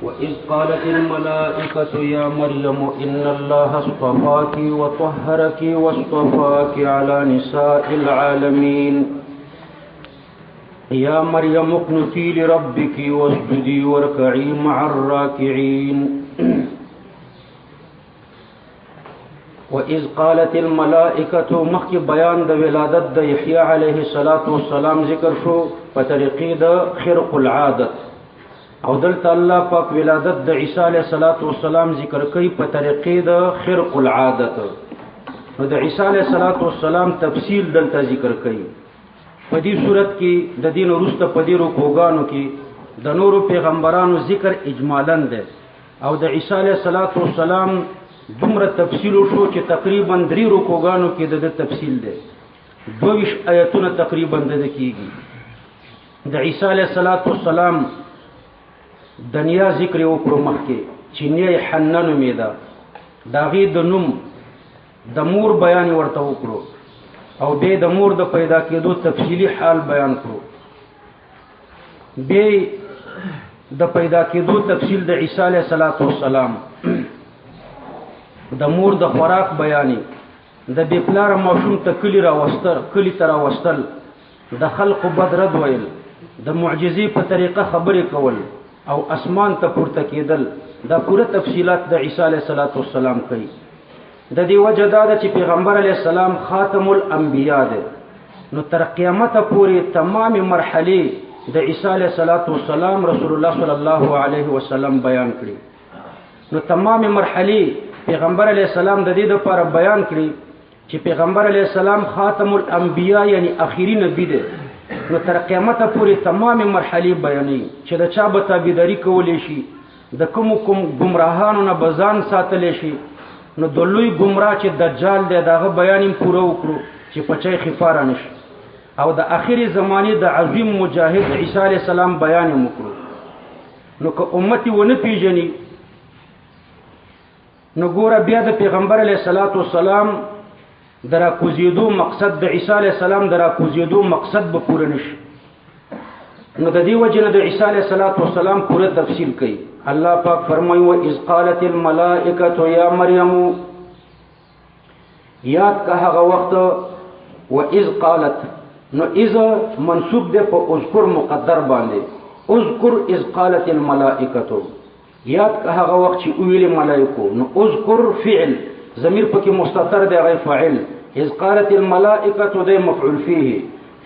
وإذ قالت الملائكة يا مريم إن الله اصطفاك وطهرك واصطفاك على نساء العالمين يا مريم اقنتي لربك واسجدي واركعي مع الراكعين وإذ قالت الملائكة مخي بيان د ولادت د يحيى عليه الصلاة والسلام ذکر شو په طریقې د خرق العادت او دلته الله پاک ولادت د عیسی علیه السلام ذکر کوي په طریقې د خرق العادت نو د عیسی علیه السلام تفصیل دلته ذکر کوي په دې صورت کې د دین وروسته په دې رکوګانو کې د نورو پیغمبرانو ذکر اجمالاً ده او د عیسی علیه السلام دومره تفصیل شو چې تقریبا 3 رکوګانو کې د تفصیل ده 22 آیتونه تقریبا د کېږي د عیسی علیه السلام دنیا ذکر وکړو مخکې چې نه حنن میدا داغي د نوم د مور بیان ورته وکړو او به د مور د پیدا کېدو تفصیلی حال بیان کړو به د پیدا کېدو تفصیل د عیسی علیه السلام د مور د خوراک بیانې د بیپلار ماشوم ته کلی تر واستل د خلق بدرد ویل د معجزې په طریقه خبرې کول او اسمان ته پورته کېدل دا پوره تفصیلات د عیسی علیه السلام کوي د دې وجه دا ده چې پیغمبر علیه السلام خاتم الانبیاء ده نو تر قیامت پورې تمام مرحله د عیسی علیه السلام رسول الله صلی الله علیه وسلم بیان کړي نو تمام مرحله پیغمبر علیه السلام د دې لپاره بیان کړي چې پیغمبر علیه السلام خاتم الانبیاء یعنی اخیری نبی ده نو تر قیامت پورې تمام مرحله بیانې چې د چا به تابعداري کولې شي د کوم گمراهانو نه بزان ساتلې شي نو د لوی گمراه چې دجال دی داغه بیان یې پوره وکړو چې پچای خفاره نشي او د اخیری زمانه د عظیم مجاهد عیسی علیه السلام بیان یې وکړو نو که امتی ونه پیژني نو ګوره بیا د پیغمبر علیه السلام درا کوزیدو مقصد د عیسی علیه السلام درا کوزیدو مقصد به پوره نشي نو د دې وجه نه د عیسی علیه السلام پوره تفصیل کوي الله پاک فرمایي و اذ قالت الملائکه یا مریم یاد کا هغه وخت و اذ قالت نو اذ منصوب ده په اذکر مقدر باندې اذکر اذ قالت الملائکه یاد کا هغه وخت چې ویل ملائکه نو اذکر فعل ضمیر پکې مستتر دی غیر فاعل اذ قالت الملائکه ده مفعول فيه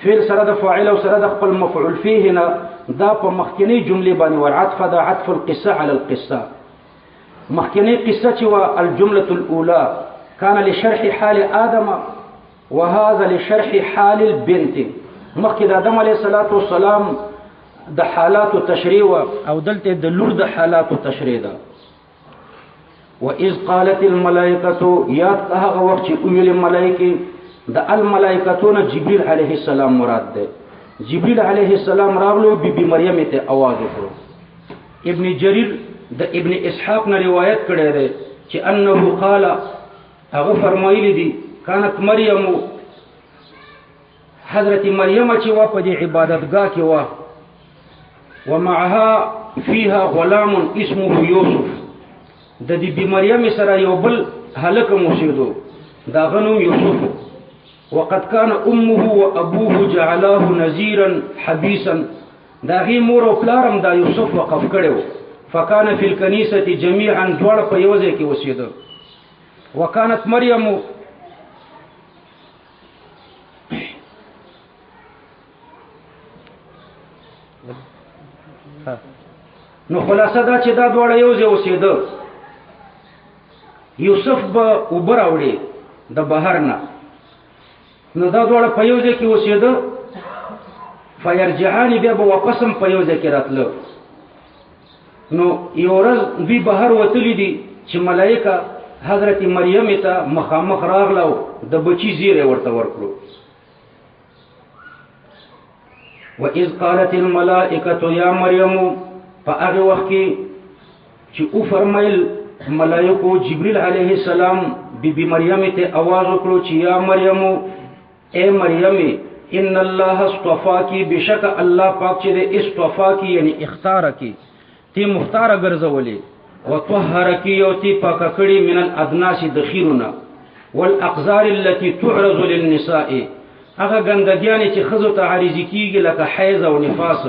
فعل سره د فاعل او سره د خپل مفعول فيه نه دا په مخکنی جمله باندې والعطف دا عطف القصه على القصه مخکنی قصه چې وا الجمله الاولى كان لشرح حال ادم وهذا لشرح حال البنت مخکې د آدم علیه السلام د حالات تشریح او دلته د لور د حالات تشریح ده وَإِذْ قَالَتِ الْمَلَائِكَةُ یاد هغه وخت چې ویل ملائکه د الملائکتون جبريل علیه السلام مراد ده جبريل علیه السلام راغلو بی مریم ته आवाज وکړو ابن جرير د ابن اسحاق نه روایت کړی دی چې انه قال هغه فرمایلی دي كانت مریم حضرت مریم چې وا په دې عبادتګاه کې وا ومعها فيها غلام اسمه يوسف د دې بی مریم سره یو بل هلک موسیدو دا غنو یوسف وقد كان امه وابوه جعلاه نذيرا حبيسا دا غي مور او پلارم دا یوسف وقف کړو فكان في الكنيسه جميعا جوړ په یو ځای کې وسیدو وكانت مريم نو خلاصه دا چې دا دوړ یو ځای وسیدو یوسف به اوبر اوړي د بهر نه نو دا دوړ په یو ځای کې وسیدو فيرجعان بیا به واپسم په یو ځای کې راتلو نو یو ورځ دوی بهر وتلی دي چې ملائکه حضرت مریم ته مخامخ راغلو د بچی زیره ورته ورکړو وَإِذْ قَالَتِ الْمَلَائِكَةُ يَا مَرْيَمُ فَأَغِ وَخْكِ چې او فرمایل ملائکو جبريل علیه السلام بی مریم ته आवाज وکړو چې یا مریم اے مریم ان الله اصطفاکی بشک الله پاک چې دې اصطفاکی یعنی اختار کی تی مختار ګرځولې وطهرکی او تی پاک کړي من الادناس دخیرنا والاقذار التي تعرض للنساء هغه ګندګیانې چې خزو ته عارضی کیږي لکه حیض او نفاس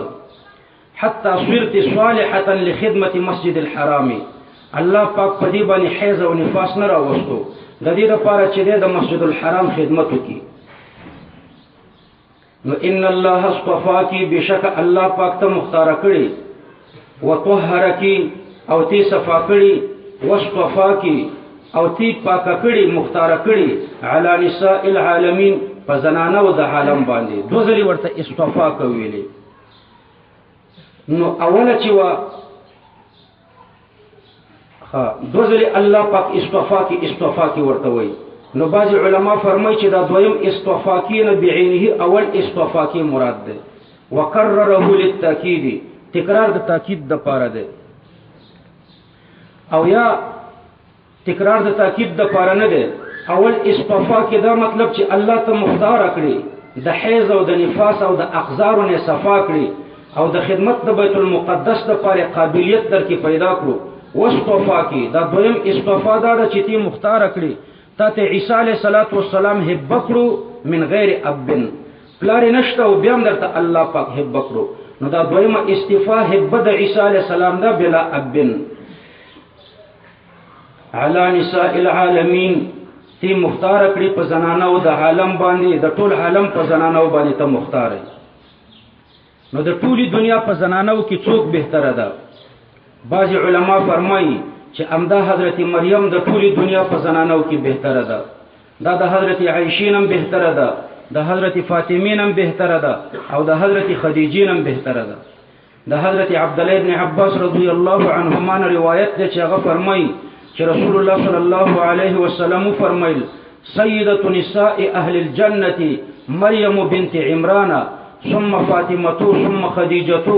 حتى صرت صالحه لخدمه مسجد الحرام الله پاک په دې باندې حیض او نفاس نه راوستو د دې لپاره چې د مسجد الحرام خدمت وکړي نو ان الله اصطفاکی بشک الله پاک ته مختار کړي وطهرکی او تی صفا کړي واصطفاکی او تی پاک کړي مختار کړي علی نساء العالمین فزنانو د عالم باندې دوزلی ورته اصطفا کوي نو اوله چې وا دوزلی الله پاک اصطفا کی ورته وای نو بعض علما فرمای چې دا دویم اصطفا کی نه بعینه اول اصطفا کی مراد ده وکرره للتاکید تکرار د تاکید د پاره ده او یا تکرار د تاکید د پاره نه ده اول اصطفا کی دا مطلب چې الله ته مختار کړي د حیض او د نفاس او د اقذار نه صفا کړي او د خدمت د بیت المقدس لپاره قابلیت درکې پیدا کړو واصطفا کی دا دویم اصطفا دا چې تی مختار کړي ته عیسی علیه السلام هب کړو من غیر اب پلار نشته او بیا درته الله پاک هب کړو نو دا دویمه استفا هب د عیسی علیه السلام دا بلا اب علی نساء العالمین تی مختار کړي په زنانو د عالم باندې د ټول عالم په زنانو باندې ته مختار نو د ټولي دنیا په زنانو کې څوک بهتره ده بعض علما فرمایي چې امدا حضرت مریم د ټولي دنیا په زنانو کې بهتره ده دا د حضرت عائشہ نم بهتره ده د حضرت فاطمه نم بهتره ده او د حضرت خدیجه نم بهتره ده د حضرت عبد الله ابن عباس رضی الله عنهما روایت ده چې هغه فرمایي چې رسول الله صلی الله علیه وسلم فرمایل سیدة نساء اهل الجنه مریم بنت عمران ثم فاطمه ثم خدیجه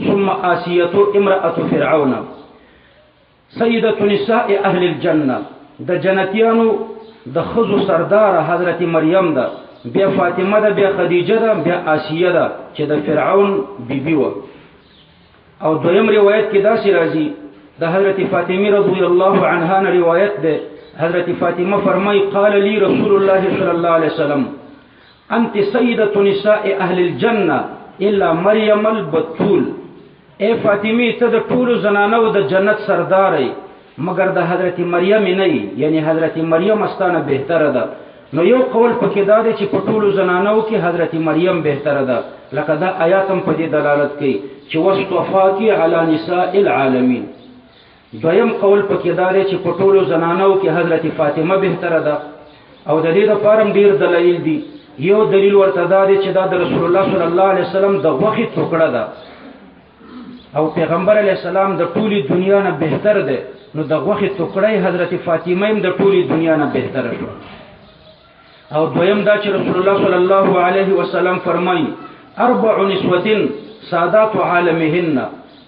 ثم آسیه امرأة فرعون سیدة نساء اهل الجنه د جنتیانو د خزو سردار حضرت مریم ده بیا فاطمه ده بیا خدیجه ده بیا آسیه ده چې د فرعون بیبي و او دویم روایت کې داسې راځي د حضرت فاطمه رضی الله عنها روایت ده حضرت فاطمه فرمای قال لي رسول الله صلی الله علیه وسلم انت سیدة نساء اهل الجنه الا مریم البتول اے فاطمه ته د ټول زنانو د جنت سرداري مگر د حضرت مریم نه یعنی حضرت مریم استانه بهتره ده نو یو قول پکې دا دی چې په ټول زنانو کې حضرت مریم بهتره ده لکه دا آیاتم په دې دلالت کوي چې واصطفاکی علی نساء العالمین دویم قول پکې دا دی چې په ټول زنانو کې حضرت فاطمه بهتره ده او د دې لپاره ډیر دلایل دي یو دلیل ورته دا دی چې دا د رسول الله صلی الله علیه وسلم د وخت ټوکړه ده او پیغمبر علیہ السلام د ټولي دنیا نه بهتر ده نو د وخت ټوکړی حضرت فاطمه هم د ټولي دنیا نه بهتر شو او دویم دا چې رسول الله صلی الله علیه وسلم فرمایي اربع نسوه سادات عالمهن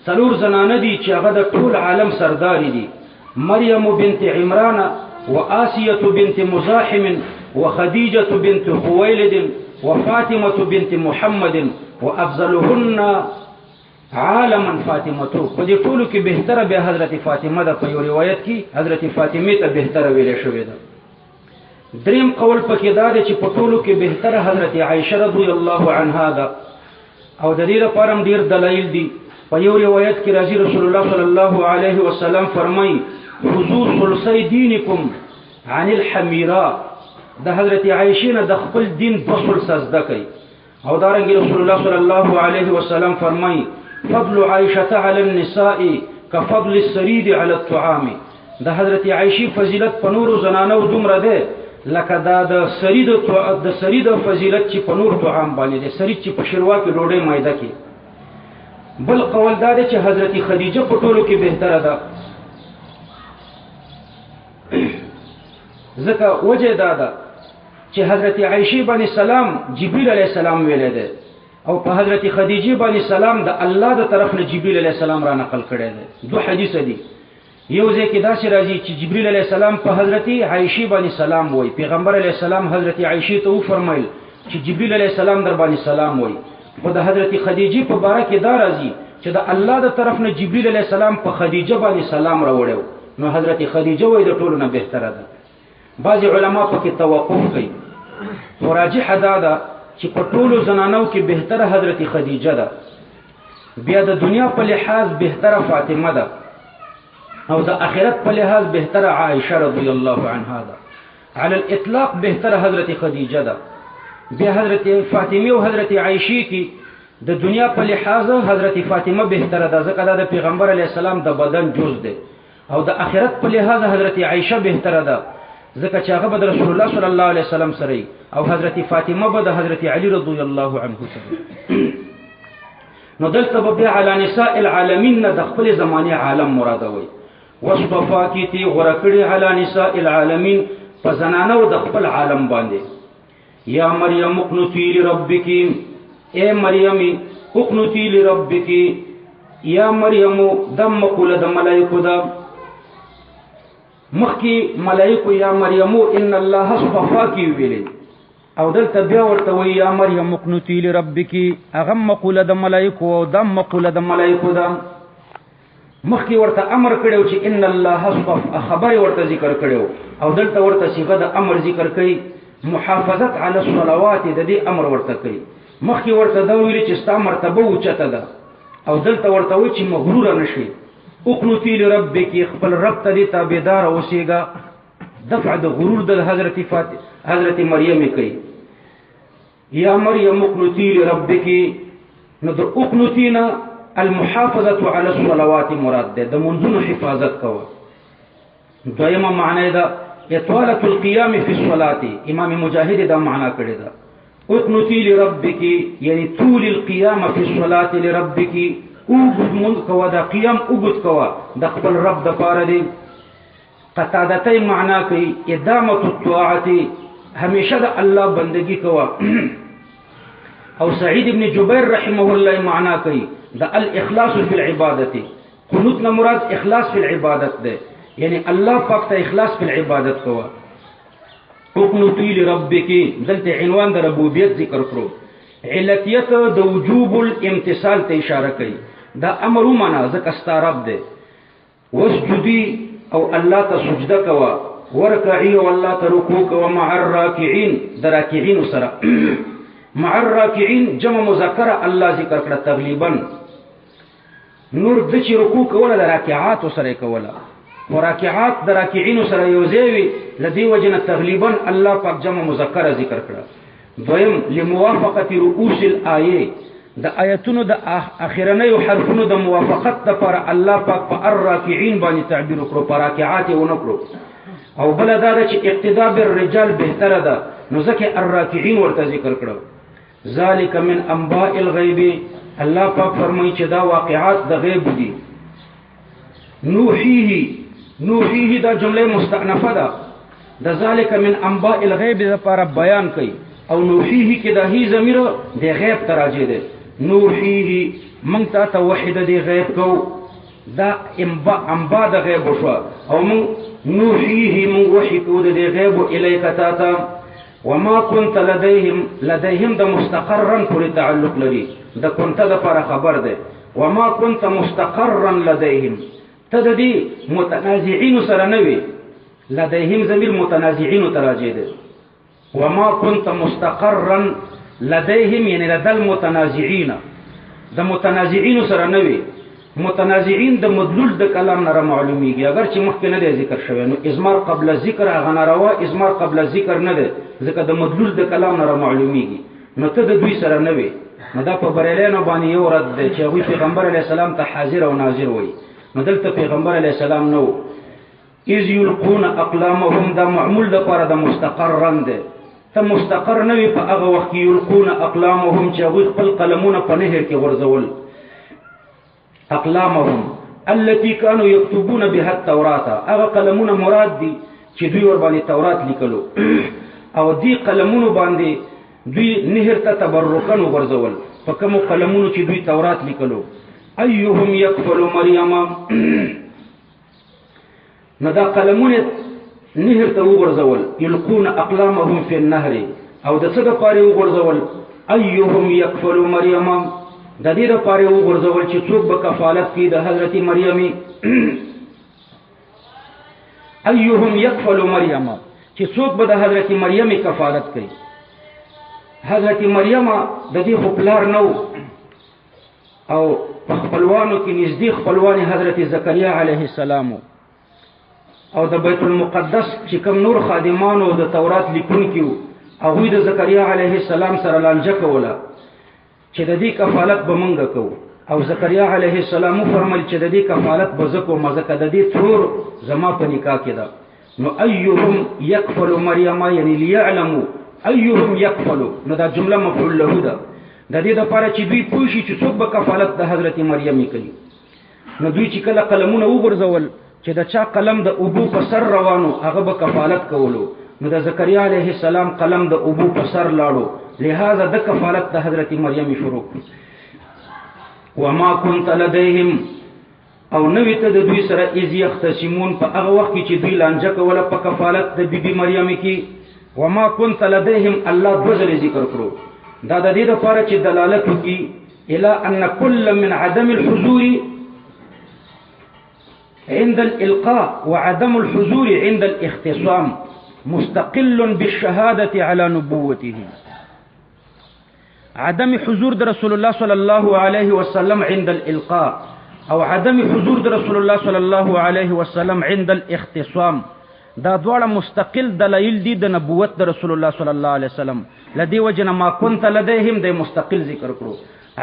څلور زنانه دي چې هغه د ټول عالم سردار دي مریم بنت عمران وآسیه بنت مزاحم وخدیجه بنت خویلد وفاطمه بنت محمد وافضلهن عالما فاطمه په دې ټولو کې بهتره به حضرت فاطمه ده په یو روایت کې حضرت فاطمه ته بهتره ویل شوې ده دریم قول پکې دا دی چې په ټولو کې بهتره حضرت عائشه رضی الله عنها ده او د دې لپاره ډیر دلایل دي په یو روایت کې راځي رسول الله صلی الله علیه وسلم فرمایي خذوا ثلثي دینکم عن الحمیراء د حضرت عائشه نه د خپل دین په ثلث زده کوي او دا رنګ رسول الله صلی الله علیه وسلم فرمایي فضل عائشه على النساء كفضل السريد على الطعام د حضرت عائشه فضیلت په نور زنانو دومره ده لکه دا د سرید فضیلت چې په نور طعام باندې ده سرید چې په شروع کې ډوډۍ مایده کې بل قول دا ده چې حضرت خدیجه په ټولو کې بهتره ده ځکه وجه دا ده چې حضرت عائشه باندې سلام جبرئیل علیه السلام ویل ده او په حضرت خدیجه باندې سلام د الله د طرف نه جبرئیل علیه السلام را نقل کړی دی دو حدیث دي یو ځکه دا چې راځي چې جبرئیل علیه السلام په حضرت عائشه باندې سلام وایي پیغمبر علیه السلام حضرت عائشه ته فرمایل چې جبرئیل علیه السلام در باندې سلام وایي. خو د حضرت خدیجه په باره کې دا راځي چې د الله د طرف نه جبرئیل علیه السلام په خدیجه باندې سلام راوړیو، نو حضرت خدیجه وایي د ټولو نه بهتره ده. بعض علما په کې توقف کوي، خو راجح دا ده چې په ټولو زنانو کې بهتره حضرت خدیجه ده، بیا د دنیا په لحاظ بهتره فاطمه ده، او د آخرت په لحاظ بهتره عائشه رضی الله عنها ده. على الاطلاق بهتره حضرت خدیجه ده. بیا حضرت فاطمه او حضرت عائشه کې د دنیا په لحاظ حضرت فاطمه بهتره ده، ځکه دا د پیغمبر علی السلام د بدن جز ده، او د آخرت په لحاظ حضرت عائشه بهتره ده، ځکه چې هغه به رسول الله صلی الله علیه وسلم سره، او حضرت فاطمه به د حضرت علی رضی الله عنه سره. نو دلته به بیا علی نساء العالمین نه د خپل زمانه عالم مرادوي. وصفاکی تی غره کړي علی نساء العالمین په زنانو د خپل عالم باندې. یا مریم اقنتی لربک، اے مریم اقنتی لربک، یا مریم دم مقوله د ملائکه ده، مخکی ملائکه یا مریم ان الله اصطفاکی ویلي، او دلته بیا ورته وی یا مریم اقنتی لربک، هغه مقوله د ملائکه او دم مقوله د ملائکه ده. مخکی ورته امر کړو چې ان الله اصطف، خبر ورته ذکر کړو، او دلته ورته صيغه د امر ذکر کړي، محافظت علی الصلوات د دې امر ورته کوي. مخکې ورته دا ویلي چې ستا مرتبه اوچته ده، او دلته ورته وایي چې مغروره نشي. اقنتی لربک، خپل رب ته دې تابعدار اوسېږه، دفع د غرور د حضرت مریم کوي. یا مریم اقنتی لربک، نو د اقنتی نه المحافظه علی الصلوات مراد ده، د منځونو حفاظت کوه. دویمه معنی ده اطالة القيام في الصلاة، امام مجاهد دا معنا کړی دا. اقنتی لربک یعنی طول القيام في الصلاة لربک، اوږد مونږ کوه، دا قیام اوږد کوه د خپل رب د پاره دی. قتادتین معنا کوي ادامة الطاعت، همیشه د الله بندگی کوه. او سعید ابن جبیر رحمه الله معنا کوي دا الاخلاص في العبادت، قنوت نه مراد اخلاص في العبادت ده، یعنی الله پاک ته اخلاص په عبادت کوه. اقنتی لربک، دلته عنوان د ربوبیت ذکر کړو، علتیت د وجوب الامتثال ته اشاره کوي. دا امر ومنه ځکه ستا رب دی. واسجدي، او الله ته سجده کوه، ورکعي، او الله ته رکوع کوه، مع الراکعين، د راکعين سره. مع الراکعين جمع مذکر الله ذکر کړه تغلیبا. نور د چې رکوع کوله د راکعات سره کوله، مراکعات د راکعين سره یوځای وي، لدی وجنه تغلیبا الله پاک جمع مذکر ذکر کړه. دویم لموافقه رؤوس الآیه، د آیتونو د اخرنیو حرفونو د موافقت لپاره الله پاک په الراکعين باندې تعبیر وکړو، په راکعات یې ونه کړو. او بل دا ده چې اقتداء بالرجال بهتره ده، نو ځکه الراکعين ورته ذکر کړو. ذالک من انباء الغیب، الله پاک فرمایي چې دا واقعات د غیب دي. نوحیه دا جمله مستأنفه ده، د ذالک من انباء الغیب لپاره بیان کوي، او نوحیه کې د هی ضمیر د غیب ته راځي ده. نوحیه مونږ ته توحید د غیب کو، دا انباء د غیب شو، او مونږ نوحیه مونږ وحی کو د غیب الیک تا. وما كنت لديهم د مستقرا پورې تعلق لري، د كنت د لپاره خبر ده. وما كنت مستقرا لديهم، تددي متنازعين سره نوي، لديهم ضمیر متنازعين تراجع ده. وما كنت مستقرا لديهم یعنی لدى المتنازعين، د متنازعين سره نوي. متنازعين د مدلول د کلام نه معلومیږي، اگر چې مخکې نه دی ذکر شوی، نو ازمار قبل ذکر هغه ناروا، ازمار قبل ذکر نه دی، ځکه د مدلول د کلام نه معلومیږي. نو ته د دوی سره نوي، نو دا په بریلیانو باندې یو رد دی چې هغوی پیغمبر علیه السلام ته حاضر او ناظر وایي. نو دلته پیغمبر علیه السلام نو. اذ یلقون اقلامهم، دا معمول لپاره د مستقرن دی، ته مستقر نوي په هغه وخت کې یلقون اقلامهم چې هغوی خپل قلمونه په نهر کې غورځول. اقلامهم التي كانوا يكتبون بها التوراة، هغه قلمونه مراد دي چې دوی ور باندې تورات لیکلو، او دی قلمونو باندې دوی نهر ته تبرکن وغورځول، په کومو قلمونو چې دوی تورات لیکلو. ايهم يكفل مريم، نو دا قلمونه نهر ته وغورځول. يلقون اقلامهم في النهر، او د څه د پاره وګرځول ايهم يكفل مریم د دې د پاره وګرځول چې څوک به کفالت کوي د حضرت مریم ايهم يكفل مریم چې څوک به د حضرت مریم کفالت کوي حضرت مریم د دې خپلار نو او خپلوانو کې نږدې خپلوان حضرت زکریا علیه السلام او د بیت المقدس چې کوم نور خادمانو د تورات لیکونکو هغه د زکریا علیه السلام سره لانجه کوله چې د دې کفالت به مونږ کوو او زکریا علیه السلام فرمایل چې د دې کفالت به زکو مزکه د دې څور زما په نکاح کې ده نو ايهم يكفل مریم یعنی ليعلموا ايهم يكفل نو دا جمله مفعول له ده د دې لپاره چې دوی پوښي چې څوک به کفالت د حضرت مریم کوي نو دوی چې کله قلمونه وګرځول چې د چا قلم د ابو په سر روانو هغه به کفالت کولو نو د زکریا علیه السلام قلم د ابو په سر لاړو لہذا د کفالت د حضرت مریم شروع وما كنت لديهم او نوې ته د دوی سره اذ يختصمون په هغه وخت کې چې دوی لانجه کوله په کفالت د بیبي مریم کې وما كنت لديهم الله دوزل ذکر کړو دا د دې لپاره چې دلالت وکړي الى ان كل من عدم الحضور عند الالقاء وعدم الحضور عند الاختصام مستقل بالشهاده على نبوته عدم حضور د رسول الله صلی الله علیه وسلم عند الالقاء او عدم حضور د رسول الله صلی الله علیه وسلم عند الاختصام دا دواړه مستقل دلایل دي د نبوت د رسول الله صلی الله علیه وسلم لدی وجنا ما كنت لديهم د مستقل ذکر کړو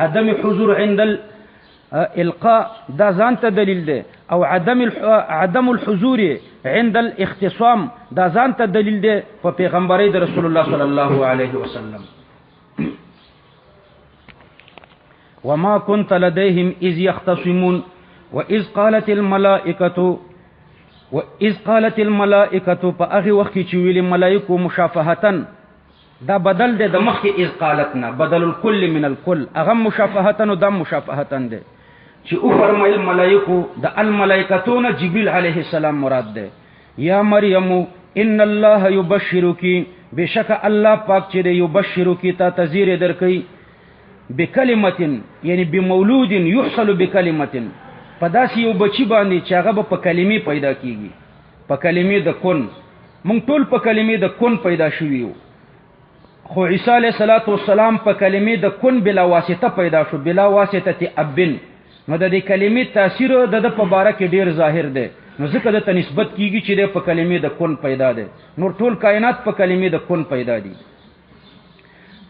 عدم حضور عند الالقاء دا ځانته دلیل دی او عدم الحضور عند الاختصام دا ځانته دلیل دی په پیغمبري د رسول الله صلی الله علیه وسلم وما كنت لديهم إذ يختصمون وإذ قالت الملائكة فأغي وخي چويل ملائكو مشافهة دا بدل دے دا مخي إذ قالتنا بدل الكل من الكل أغم مشافهة دا مشافهة دے چی فرمای الملائكو دا الملائكتون جبريل عليه السلام مراد دے یا مریم ان الله يبشرکی بشک الله پاک چی دے يبشرکی تا تزیر درکی بکلمت یعنی بمولود یحصل بکلمت پداسی یو بچی باندې چې هغه په کلمې پیدا کیږي په کلمې د کون مونږ ټول په کلمې د کون پیدا شویو خو عیسی علیه السلام په کلمې د کون بلا واسطه پیدا شو بلا واسطه ابن نو د دې کلمې تاثیر د په باره کې ډیر ظاهر دی نو ځکه د نسبت کیږي چې په کلمې د کون پیدا دی نور ټول کائنات په کلمې د کون پیدا دي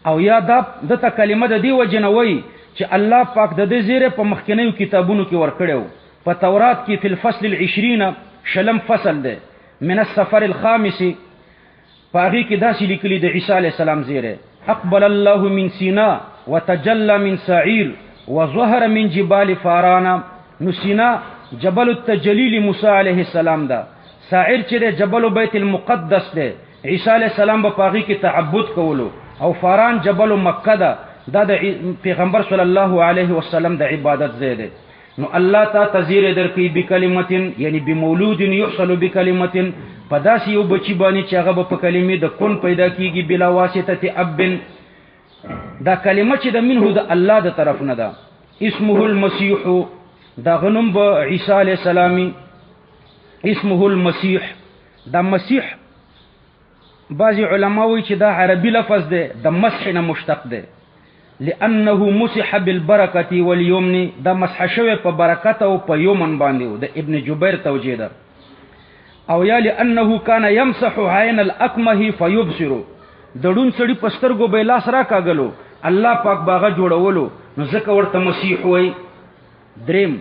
او یا دا د ته کلمه د دی وجنوي چې الله پاک د دې زیره په مخکنیو کتابونو کې ورکړو په تورات کې په الفصل ال20 شلم فصل ده من السفر الخامس پاغي کې داسې لیکلي د عیسی علی السلام زیره اقبل الله من سینا وتجلى من سعير وظهر من جبال فاران نو سینا جبل التجلیل موسی علیه السلام ده سعير چې جبل بیت المقدس ده عیسی علی السلام په پاغي کې تعبد کولو او فاران جبل مکه ده دا د پیغمبر صلی الله علیه وسلم د عبادت زیده نو الله تا تزیر درکې بکلمتين یعنی بمولود يحصل بکلمتين پداس یو بچی باندې چې هغه په کلمې د کون پیدا کیږي بلا واسطه اب دا کلمه چې د منه د الله د طرف نه ده اسمه المسيح دا غنم به عیسی علیه السلام اسمه المسيح دا مسیح بعض علماء وی چې دا عربي لفظ ده د مسح نه مشتق ده لانه مسح بالبرکه واليمن دا مسح شوی په برکت او په یمن باندې د ابن جبیر توجیه ده او یا لانه کان يمسح عین الاکمه فيبصر دړون سړی پسترګو به لاس را کاغلو الله پاک باغه جوړولو نو ځکه ورته مسیح وای دریم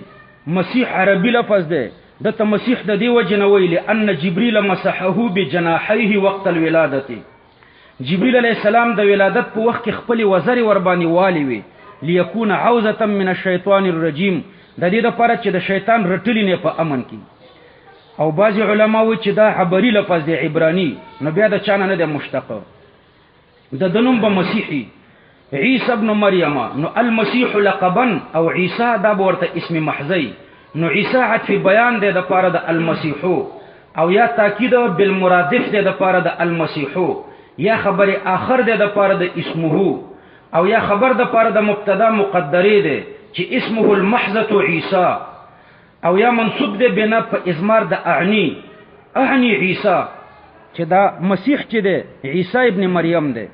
مسیح عربي لفظ ده د مسیح د دی وجنوي لان جبريل مسحه بجناحيه وقت الولاده جبريل عليه السلام د ولادت په وخت کې خپل وزر ور باندې والی وي ليكون عوزه من الشيطان الرجيم د دې لپاره چې د شیطان رټلی نه په امن کې او بعض علما وایي چې دا عبری لفظ دی عبرانی نو بیا د چانه نه د مشتق د دنوم به مسیحي عیسی ابن مریم نو المسيح لقبا او عیسی دا ورته اسم محضی نو عیسی عطف بیان دی د پاره د المسیح او یا تاکید بالمرادف دی د پاره د المسیح یا خبر آخر ده د پاره د اسمه او یا خبر د پاره د مبتدا مقدره ده چې اسمه المحضه عیسی او یا منصوب ده بنا په ازمار د اعنی عیسی چې دا مسیح چې ده عیسی ابن مریم ده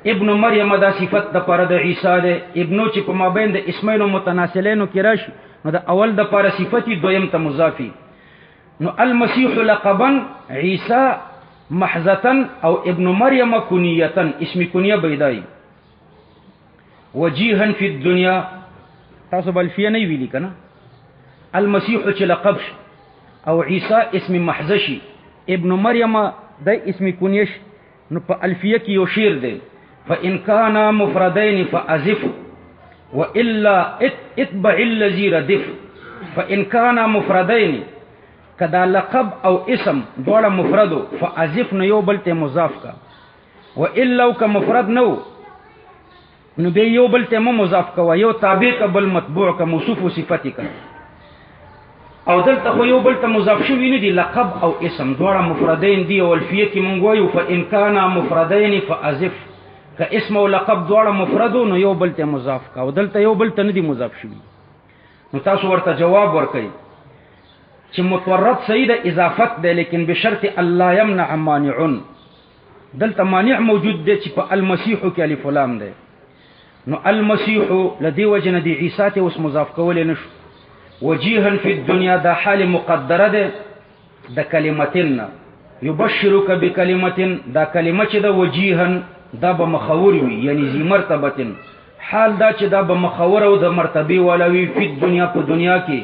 ابن مریم دا صفت د پاره د عیسی ده ابنو چې په مابین د اسمین متناسلین کې راشي نو د اول د پاره صفتی دویم ته مضافي نو المسیح لقبا عیسی محضتا او ابن مریم کنیتا اسم کنیه بیدای وجیها فی الدنیا تاسو بلفیه نه ویلی کنه المسیح چې لقب او عیسی اسم محضشی ابن مریم د اسم کنیش نو په الفیه کې یو شعر دی فإن كان مفردين فأزف وإلا اتبع الذي ردف فإن كان مفردين کدا لقب او اسم دوړه مفردو فأزف نو یو بل ته مضاف کا وإلا که مفرد نو به یو بل ته مضاف کا یو تابع کا بل متبوع کا موصوف صفتی کا او دلته خو یو بل ته مضاف شوی نه دی لقب او اسم دوړه مفردین دی او الفیه کې مونږ وایو فإن كان مفردين فأزف که اسم او لقب دوړه مفردو نو یو بل ته مضاف کا او دلته یو بل ته نه دی مضاف شوی نو تاسو ورته جواب ورکئ چې متورد صحیح د اضافت ده لیکن بشرط الله يمنع مانع دلته مانع موجود دی چې په المسيح کې الف لام ده نو المسيح لدی وجنه دی عیسی ته اوس مضاف کول نشو وجيها في الدنيا دا حال مقدره ده د کلمتنا يبشرك بكلمه دا کلمه چې دا وجيها دا به مخور وي یعنی ذی مرتبه حال دا چې دا به مخور او د مرتبه ولوي په دنیا په دنیا کې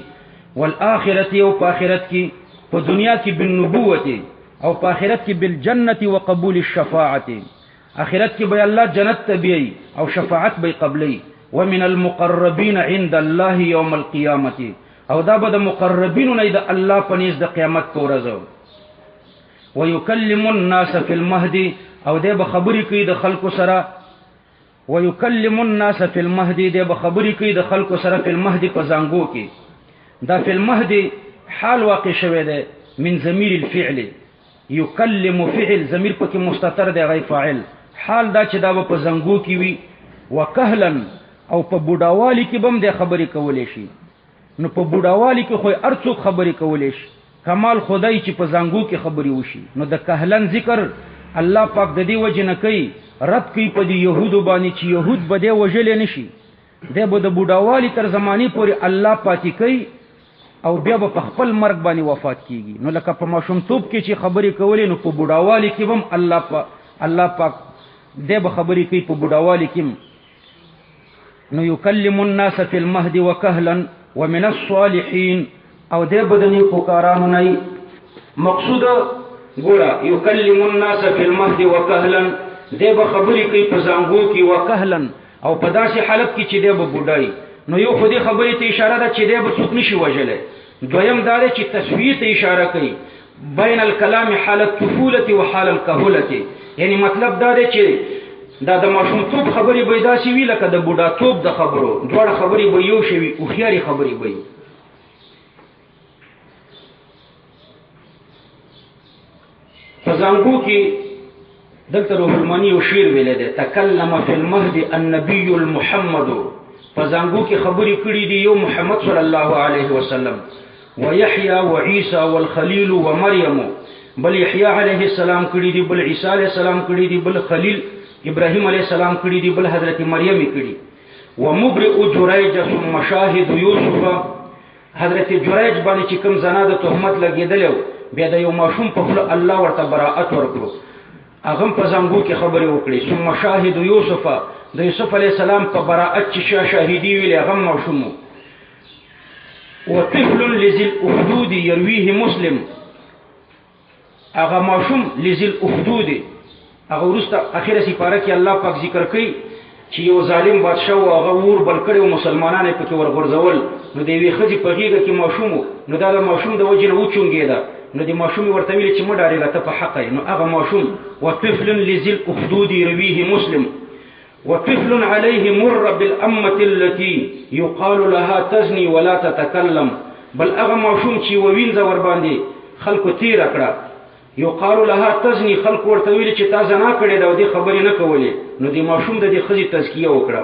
والآخرة او په آخرت کې په دنیا کې بالنبوة او په آخرت کې بالجنة وقبول الشفاعة آخرت کې به الله جنت تبي او شفاعت به قبلي ومن المقربين عند الله يوم القيامة او دا به د مقربین نه د الله په نيز د قیامت تورزو ويكلم الناس في المهد او دې به خبرې کوي د خلکو سره ويكلم الناس في المهد دې به خبرې کوي د خلکو سره په المهد په زنګو کې دا في المهد حال واقع شوه ده من ضمیر الفعل يكلم فعل ضمیر پکې مستتر دی غیر فاعل حال دا چې دا په زنګو کې وي وکهلا او په بوډاوالی کې بم د خبرې کولې شي نو په بوډاوالی کې خو ارڅوک خبرې کولې شي کمال خدای چې په زنګو کې خبرې وشي نو د کهلن ذکر الله پاک د دې وجه نه کوي رد کوي په دې يهودو باندې چې يهود به دې وجلې نشي د به د بوډاوالی تر زمانی پورې الله پاتې کوي او بیا به په خپل مرګ باندې وفات کیږي نو لکه په ماشومتوب کې چې خبرې کولې نو په بوډاوالی کې هم الله پاک دې به خبرې کوي په بوډاوالی کې نو يكلم الناس في المهد وكهلا ومن الصالحين او دې بدني پکارانو نه مقصود ګورا يكلم الناس في المهد وكهلا دې به خبرې کوي په زنګو کې وکهلا او په داسې حالت کې چې دې به بوډای نو یو خودي خبرې ته اشاره ده چې دې به څوک نشي وژلې دویم دا چې تسویه ته اشاره کوي بین الكلام حالت طفوله و حال الكهوله یعنی مطلب دا دی چې دا د ماشومتوب خبرې به داسې وي لکه د بوډاتوب د خبرو دواړه خبرې به یو شوي هوښیارې خبرې به وي په زنګو کې دلته روح المانی یو شعر ویلی دی تکلم فی المهد النبی المحمد په زنګو کې خبرې کړي دي یو محمد صلی الله علیه وسلم ويحيى وعيسى والخليل ومريم بل يحيى عليه السلام کړي دي بل عيسى عليه السلام کړي دي بل خلیل ابراهيم عليه السلام کړي دي بل حضرت مریم کړي ومبرئ جريج ثم شاهد يوسف حضرت جريج باندې چې کوم زنا د تهمت لګیدل بیا د یو ماشوم په خپل الله ورته براءت ورکړو هغه په زنګو کې خبرې وکړي ثم شاهد يوسف د یوسف علیه السلام په براءت چې شاهدی ویل هغه ماشوم وطفل لذل اخدود يرويه مسلم هغه ماشوم لذل اخدود هغه ورسته اخیره سپاره کې الله پاک ذکر کوي چې یو ظالم بادشاه او هغه ور بل کړي او مسلمانانو پکې ورغورځول نو دی وی خځې په غیږه کې ماشوم نو دا ماشوم د وجه نه وچونګېده نو دی ماشوم ورته ویل چې مډارې ته په حق نو هغه ماشوم وطفل لذل اخدود يرويه مسلم وطفل عليه مر بالأمة التي يقال لها تزني ولا تتكلم بل هغه ماشوم چې ووینځه ور باندې خلکو تیر کړه یقال لها تزنی، خلق ورته ویل چې تا زنا کړې ده او دې خبرې نه کولې. نو دې ماشوم د دې ښځې تزکیه وکړه.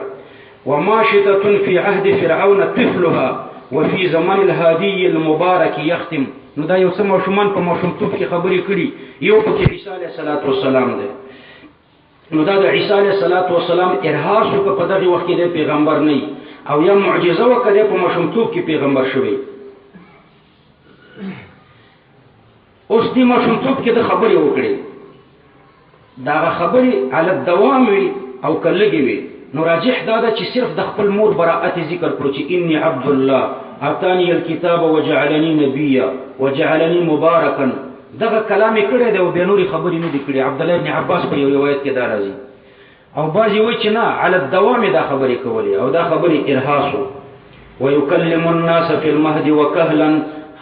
وماشطة في عهد فرعون طفلها وفي زمن الهادي المبارك يختم. نو دا یو څه ماشومان په ماشومتوب کې خبرې کړي. یو پکې عیسی علیه السلام دی. نو دا د عیسی علیه السلام ارهاص وکړه په دغه وخت کې د پیغمبر نه او یا معجزه وکړه په ماشومتوب کې پیغمبر شوی. اوس دې ماشومتوب کې د خبرې وکړي، دا خبرې علی الدوام وي او کلګي وي. نو راجح دا ده چې صرف د خپل مور براءت ذکر کړو چې انی عبد الله اتانی الكتاب وجعلني نبیا وجعلني مبارکا. دغه کلام کړی دی او بیا نورې خبرې نه دي کړې. عبد الله بن عباس په یو روایت کې دا راځي او بعضې وایي چې نه علی الدوام دا خبرې کولې او دا خبرې ارهاص و. ویکلم الناس فی المهد وکهلا،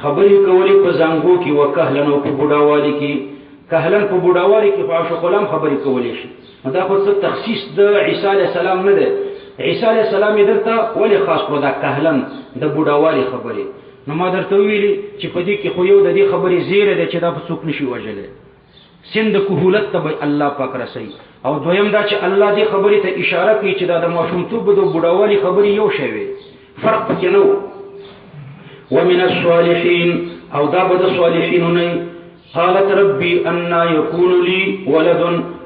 خبرې کولې په زانګو کې، وکهلا او په بوډاوالي کې. کهلن په بوډاوالي کې په عاشق غلام خبرې کولې شي. دا خو څه تخصیص د عیسی علیه السلام نه دی. عیسی علیه السلام یې دلته ولې خاص کړو دا کهلن د بوډاوالي خبرې؟ نو ما درته ویلي چې په دې کې خو یو د دې خبرې زیری دی چې دا په څوک نشي وژلی. سن د کهولت ته به الله پاک رسوي. او دویم دا چې الله دې خبرې ته اشاره کوي چې دا د ماشومتوب د بوډاوالي خبرې یو شی وي، فرق پکې نه و. ومن الصالحین، او دا به د صالحینو نه. قالت ربي أنا يكون لي ولد.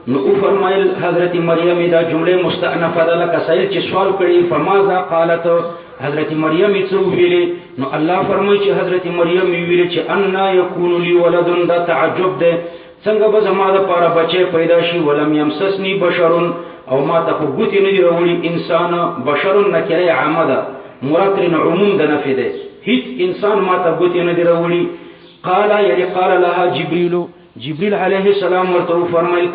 نو فرمایل حضرت مریم دا جمله مستأنفه ده لکه سائل چې سوال کړي فماذا قالت. حضرت مریم څه ویلي؟ نو الله فرمایي چې حضرت مریم ویلي چې انا يكون لي ولد. دا تعجب ده، څنګه به زما لپاره بچی پیدا شي؟ ولم يمسسني بشر، او ما ته خو ګوتې نه دي راوړي انسان. بشر نکره عامه ده، مراد ترې عموم د نفي ده، هیڅ انسان ما ته ګوتې نه دي راوړي. قال یعنی قال لها جبریل علیه السلام ورته فرمایل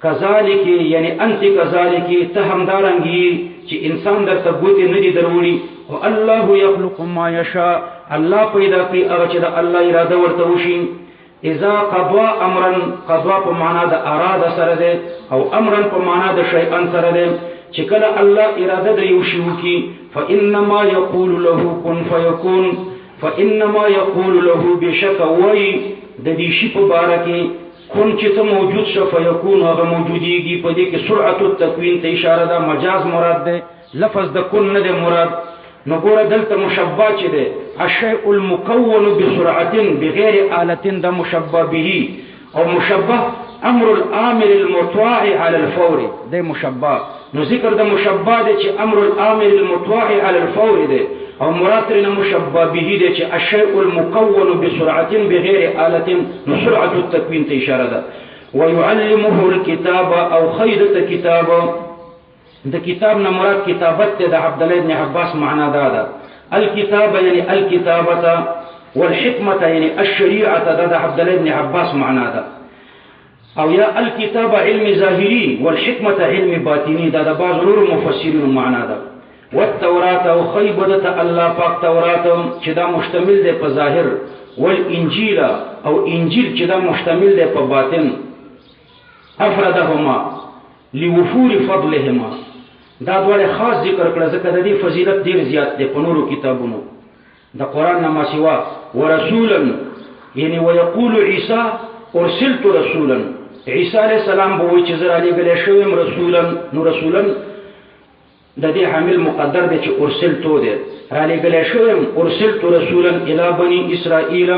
کذالک یعنی انت کذالک، ته همدارنګي چې انسان درته ګوتې نه دي دروړي. او الله یخلق ما یشاء، الله پیدا کوي هغه چې د الله اراده ورته وشي. اذا قضا امرا، قضا په معنا د اراده سره ده او امرا په معنا د شیئا سره ده. چې کله الله اراده د یو شی وکي فانما یقول له کن فیکون. فانما یقول له بشک وای د دې شی په باره کې کن چې ته موجود شو فیکون هغه موجودیږي. په دې کې سرعت التکوین ته اشاره ده، مجاز مراد ده، لفظ د کن نه ده مراد. نو ګوره دلته مشبہ چې ده الشیء المکون بسرعه بغیر آلة ده مشبہ به، او مشبہ امر الامر المطاع على الفور ده مشبہ. نو ذکر د مشبہ ده چې امر الامر المطاع على الفور ده، او مراد ترنه مشبہ به ده چې الشیء المکون بسرعه بغیر آلة، نو سرعه التکوین ته اشاره ده. ويعلمه الكتاب او خیرت کتاب، د کتاب نه مراد کتابت ده. د عبد الله بن عباس معنا دا ده الكتاب یعنی الكتابه، والحکمه یعنی الشریعه، ده د عبد الله بن عباس معنا ده. او یا الكتاب علم ظاهری والحکمه علم باطنی، ده د بعض نور مفسرین معنا ده. والتورات او خیبدت الله پاک تورات چې دا مشتمل ده په ظاهر، والانجیل او انجیل چې دا مشتمل ده په باطن. افردهما لوفور فضلهما، دا دوله خاص ذکر کړه ځکه د دې فضیلت ډیر زیات ده په نورو کتابونو د قران نه ما سوا. ورسولا یعنی ويقول عیسی ارسلت رسولا، عیسی علیہ السلام به وایي چې زه را لېږلی شویم رسولا. نو رسولا د دې حامل مقدر دی چې ارسلتو دی، را لېږلی شویم. ارسلت رسولا الی بني اسرائیل،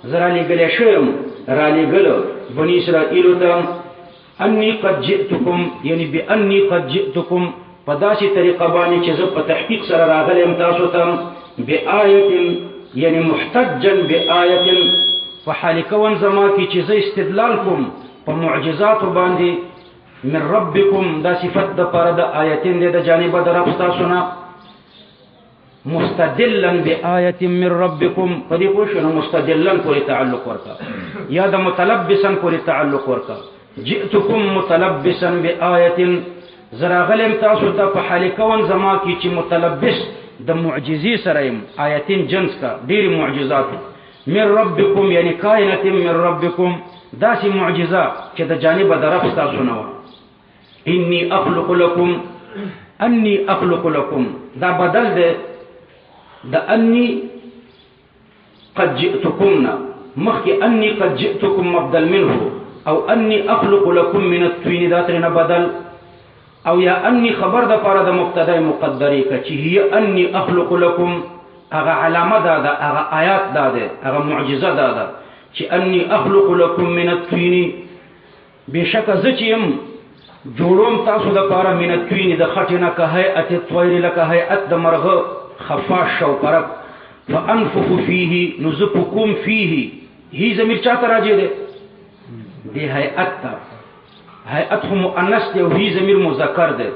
زه را لېږلی شویم، را لېږله بني اسرائیلو ته. انی قد جئتکم یعنی بانی قد جئتکم، په داسې طریقه باندې چې زه په تحقیق سره راغلی یم تاسو ته. بآیت یعنی محتجا بآیت، په حال کون زما کې چې زه استدلال کوم په معجزاتو باندې. من ربکم، دا صفت د پاره د آیتین دی د جانبه د رب تاسو نه. مستدلا بآیت من ربکم، په دې پوه شو نو مستدلا پورې تعلق ورکا یا د متلبسا پورې تعلق ورکا. جئتکم متلبسا بآیت، زراغلم تاسو ته په حال کون زما کې چې متلبس د معجزې سره یم. آیتین جنس کا ډېر معجزات. من ربکم یعنی کائنات من ربکم، داسې معجزه چې د جانبه د رب تاسو نه و. انی اخلق لکم، انی اخلق لکم دا بدل ده د انی قد جئتکمنا. مخکې انی قد جئتکم مبدل منه او انی اخلق لكم من الطين دا ترنه بدل او یا انی خبر د پاره د مبتدا مقدری ک چې هي انی اخلق لكم هغه علامه دا هغه آیات دا ده هغه معجزه دا چې انی اخلق لكم من الطين بشک زچیم جوړوم تاسو د پاره من الطين د خټینه که هيئت الطير لك هيئت د مرغه خفاش او پرک فانفخ فيه نزفكم فيه هي ضمیر چاته راځي ده دی هيئت تا هيئت هم مؤنث دی او هي ضمیر مذکر ده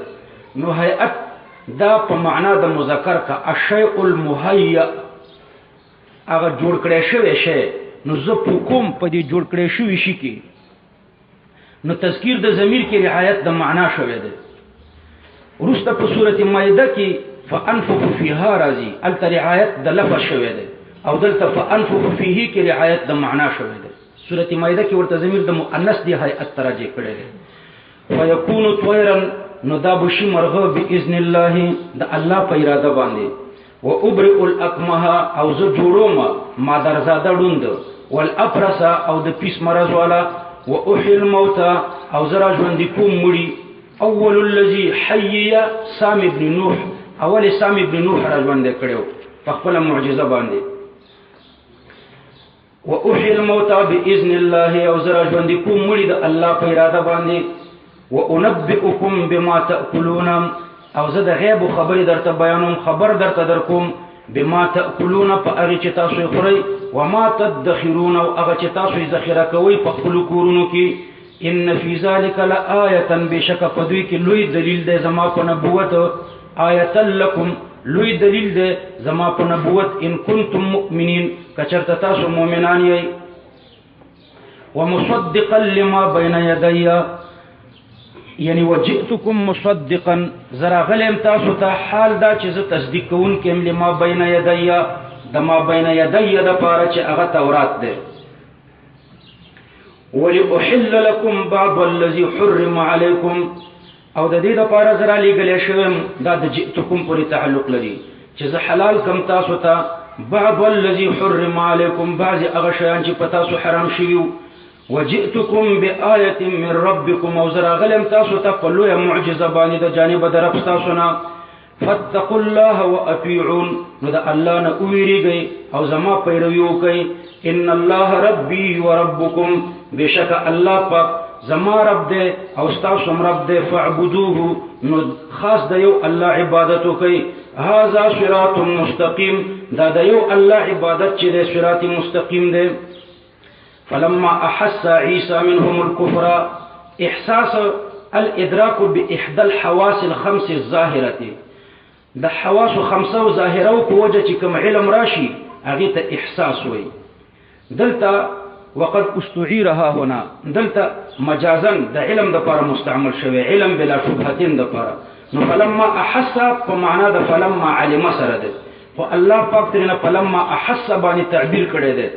نو هيئت دا په معنا د مذکر کا الشیء المهیأ هغه جوړ کړی شوی شی نو زفکم په دې جوړ کړی شوی شي کې نو تذکیر د ضمیر کې رعایت د معنا شوی ده ورسته په سورته مائده کې فانفخ فيها راځي الته رعایت د لفظ شوی ده او دلته فانفخ فيه کې رعایت د معنا شوی ده سورته مائده کې ورته ضمیر د مؤنث دی هيئت ترجمه کړی ده ويكون طيرا نو دا بشي مرغه باذن الله د الله په اراده باندې و ابرئ الاكمه او ز جوړوم ما درزاده ډوند والابرص او د پیس مرض والا و احي الموت او زرا ژوند کوم مړي اول الذي حي سام ابن نوح اول سام ابن نوح را ژوند کړو په خپل معجزه باندې و احي الموت باذن الله او زرا ژوند کوم مړي د الله په اراده باندې وانبئكم بما تاكلون او زه د غیب خبر درته بیانوم خبر درته درکوم بما تاكلون فارچ تاسو خوري وما تدخرون او هغه چې تاسو ذخیره کوي په خپل کورونو کې ان فی ذلک لآیه بشک پدوی کې لوی دلیل دی زما په نبوت آیه لکم لوی دلیل دی زما په نبوت ان کنتم مؤمنین کچرته تاسو مؤمنان یې ومصدقا لما بین یدی یعنی وجئتکم مصدقا زرا غلم تاسو ته حال دا چې زه تصدیق کوم کوم لما بین یدی د ما بین یدی د پاره چې هغه تورات ده ولأحل لكم بعض الذي حرم عليكم او د دې د پاره زرا لګلې شوم دا د جئتکم پورې تعلق لري چې زه حلال کم تاسو ته بعض الذي حرم عليكم بعض هغه شیان چې پتا سو حرام شویو وجئتكم بآية من ربكم او زرا غلم تاسو ته په لوی معجزه باندې د جانب در تاسو نه فاتقوا الله واطيعون نو د الله نه ویریږي او زما پیروي وکړي ان الله ربي وربكم بشک الله پاک زما رب دې او تاسو رب دې فاعبدوه نو خاص د یو الله عبادت وکړي هاذا صراط مستقيم دا د یو الله عبادت چې د صراط مستقيم دی فلما احس عيسى منهم الكفر احساس الادراك باحدى الحواس الخمس الظاهره د حواس خمسه او ظاهره او کوجه چې کوم علم راشي هغه ته احساس وي دلته وقد استعيرها هنا دلته مجازا د علم د لپاره مستعمل شوی علم بلا شبهه د لپاره نو فلما احس په معنا د فلما علم سره ده او الله پاک ترنه فلما احس باندې تعبیر کړی ده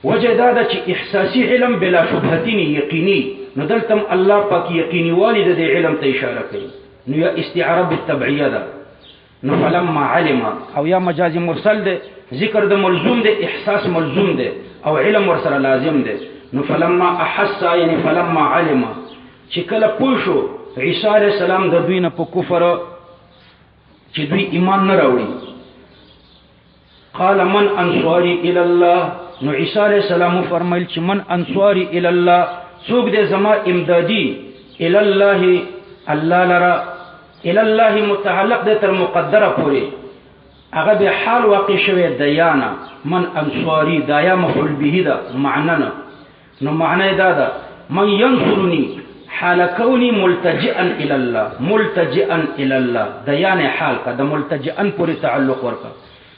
وجه دا چې احساسي علم بلا شبهه یقیني نو دلته الله پاک یقیني والد د علم ته اشاره کوي نو یا استعاره بالتبعیه ده نو فلما علم او یا مجاز مرسل ده ذکر د ملزوم ده احساس ملزوم ده او علم ورسره لازم ده نو فلما احس یعنی فلما علم چې کله پوښو عیسی علیہ السلام د دوی نه په کفر چې دوی ایمان نه راوړي قال من انصاري الى الله نو عیسی علیہ السلام فرمایل چې من انصاري الى الله څوک دې زما امدادي الى الله الله لرا الى الله متعلق ده تر مقدره پوری هغه به حال واقع شوی دیانا من انصاري دایا مفعول به ده معنی نو معنی دا ده من ينصرني حال كوني ملتجئا الى الله ملتجئا الى الله دیان حال کا د ملتجئا پوری تعلق ورکا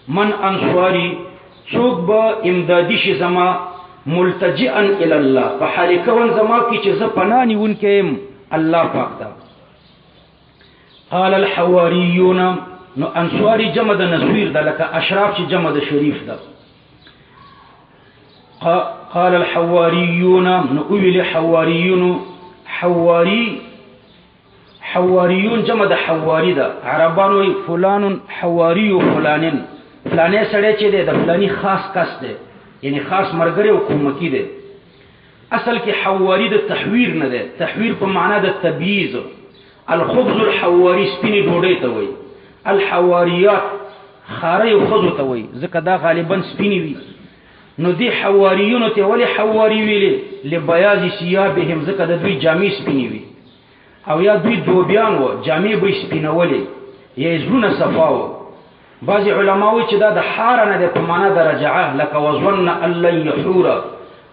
من انصاري څوک به امدادي شي زما ملتجئا الى الله په حال کون زما کی چې ز پنانی ونکم الله پاک دا قال الحواريون نو انصاري جمع د نسویر د لکه اشراف چې جمع د شریف ده قال الحواريون نو ویل حواريون حواريون جمع د حواري ده عربانو فلان حواري فلانن فلانه سړی چې ده د فلاني خاص کس ده یعنی خاص مرګري او کومکی دی. اصل کې حواری د تحویر نه دی، تحویر په معنا د تبییض. الخبز الحواری سپینې ډوډۍ ته وایي، الحواریات خارې او خزو ته وایي، ځکه دا غالبا سپینې وي. نو دی حواریونو ته ولې حواری ویلې؟ لبیاض ثيابهم، ځکه د دوی جامې سپینې وي. او یا دوی دوبیان و، جامې به سپینولې، یا زړونه صفا و. بعض علما وایي چې دا د حار نه دی، په معنا د رجعه، لکه وظن ان لن يحور.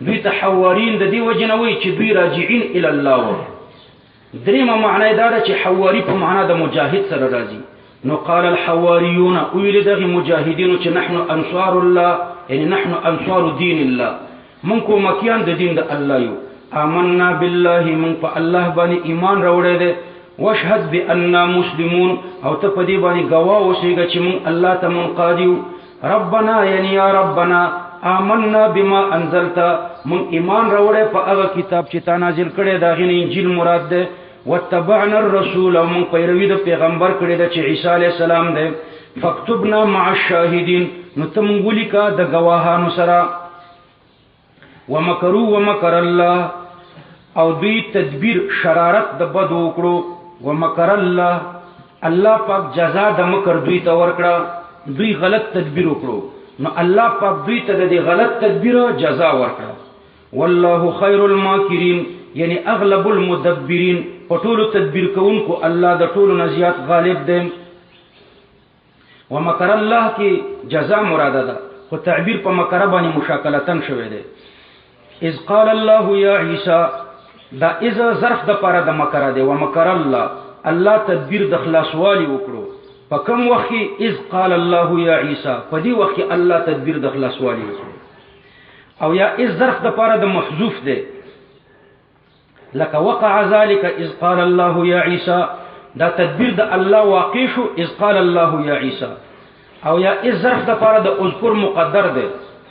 دوی ته حوارین د دې وجه نه وایي چې دوی راجعین الی الله و. دریمه معنا دا ده چې حواری په معنا د مجاهد سره راځي. نو قال الحواریون، ویل دغه مجاهدینو چې نحن انصار الله، یعنی نحن انصار دین الله، من کومکیان د دین د الله یو. آمنا بالله، من په الله باندې ایمان راوړی دی. واشهد بأننا مسلمون، او ته په دې باندې گواه اوسېږه چې من الله ته منقاد یو. ربنا، یعنی یا ربنا، آمنا بما انزلت، من ایمان راوړی په هغه کتاب چې تا نازل کړی، دا غي انجیل مراد ده. واتبعنا الرسول، او من پیروي د پیغمبر کړی ده چې عیسی علیه السلام ده. فاكتبنا مع الشاهدین، نو ته مونږ ولیکه د گواهانو سره. ومکروا ومکر الله، او دوی تدبیر شرارت د بد وکړو. ومکر الله، الله پاک جزا د مکر دوی ته ورکړه، دوی غلط تدبیر وکړو، نو الله پاک دوی ته د غلط تدبیر جزا ورکړه. والله خیر الماکرین، یعنی اغلب المدبرین، په ټولو تدبیر کوونکو الله د ټولو نه زیات غالب دی. ومکر الله کې جزا مراده ده، خو تعبیر په مکر باندې مشاکلتن شوی دی. اذ قال الله یا عیسی، دا اذا ظرف د پاره د مکر دی. ومکر الله، الله تدبیر د خلاصوالي وکړو. په کوم وخت اذ قال الله یا عیسی، په دې وخت الله تدبیر د خلاصوالي وکړو. او یا اذ ظرف د پاره د محذوف دی، لکه وقع ذلك اذ قال الله یا عیسی، دا تدبیر د الله واقع شو اذ قال الله یا عیسی. او یا اذ ظرف د پاره د اذکر مقدر دی،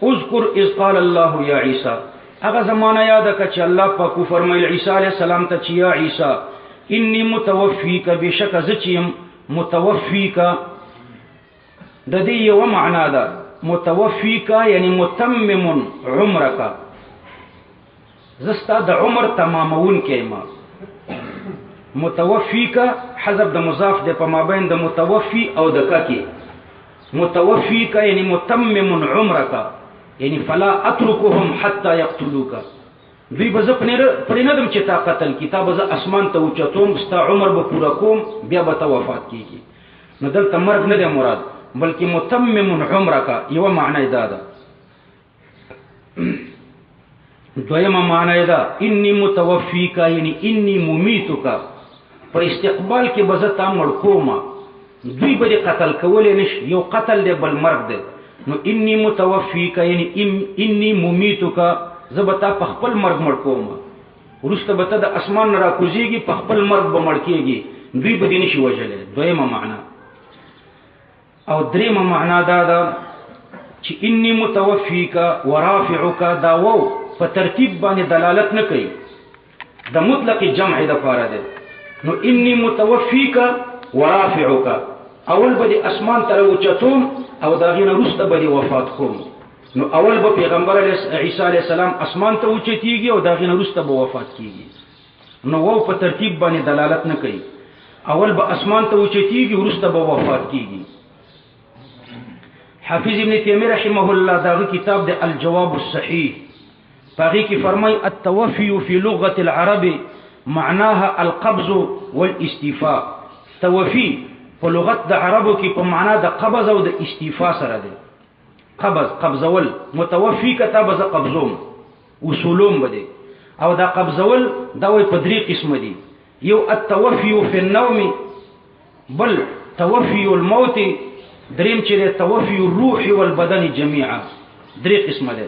اذکر اذ قال الله یا عیسی. هغه زمانہ یاد کړه چې الله پاک فرمایل عیسی علیه السلام ته چې یا عیسی انی متوفیک، بشک زچیم متوفیک. د دې یو معنا ده، متوفیک یعنی متمم عمرک، زستا د عمر تمامون کېما. متوفیک حذف د مضاف د په مابین د متوفی او د ککی. متوفیک یعنی متمم عمرک، یعنی فلا اترکهم حتى يقتلوك. دوی به زه پرې نه دم چې تا قتل کی، تا به زه اسمان ته اوچتوم، ستا عمر به پوره کوم، بیا به ته وفات کیږي. نو دلته مرګ نه دی مراد، بلکې متمم عمرک یو معنی دا ده. دویمه معنی دا انی متوفیک، یعنی انی ممیتک، په استقبال کې به زه تا مړ کوم. دوی به قتل کولې نشي، یو قتل دی بل مرګ دی. نو انی متوفیک یعنی انی ممیتک، زبتا په خپل مرګ مړ کوم، ورسته به ته د اسمان را کوزیږي، په خپل مرګ به مړ کېږي، دوی به دې نشي وژلی. دویمه معنا. او دریمه معنا دا ده چې انی متوفیک ورافعک، دا وو په ترتیب باندې دلالت نه کوي، د مطلق جمع د پاره ده. نو انی متوفیک ورافعک، اول به اسمان ته اوچتوم او دا غینه رسته به وفات کوم. نو اول به پیغمبر عیسی علیه السلام اسمان ته اوچتیږي او دا غینه رسته به وفات کیږي. نو وو په ترتیب باندې دلالت نه کوي، اول به اسمان ته اوچتیږي ورسته به وفات کیږي. حافظ ابن تیمیه رحمه الله دا کتاب د الجواب الصحیح، باقي کې فرمای التوفي في لغه العرب معناها القبض والاستيفاء. توفي په لغت د عربو کې په معنا د قبض او د استیفاء سره دی. قبض قبضول، متوفی کتاب ز قبضوم وصولوم بده. او دا قبضول دا وي په درې قسم دي. یو التوفي في النوم، بل توفي الموت، دریم چې توفي الروح والبدن جميعا. درې قسم دي.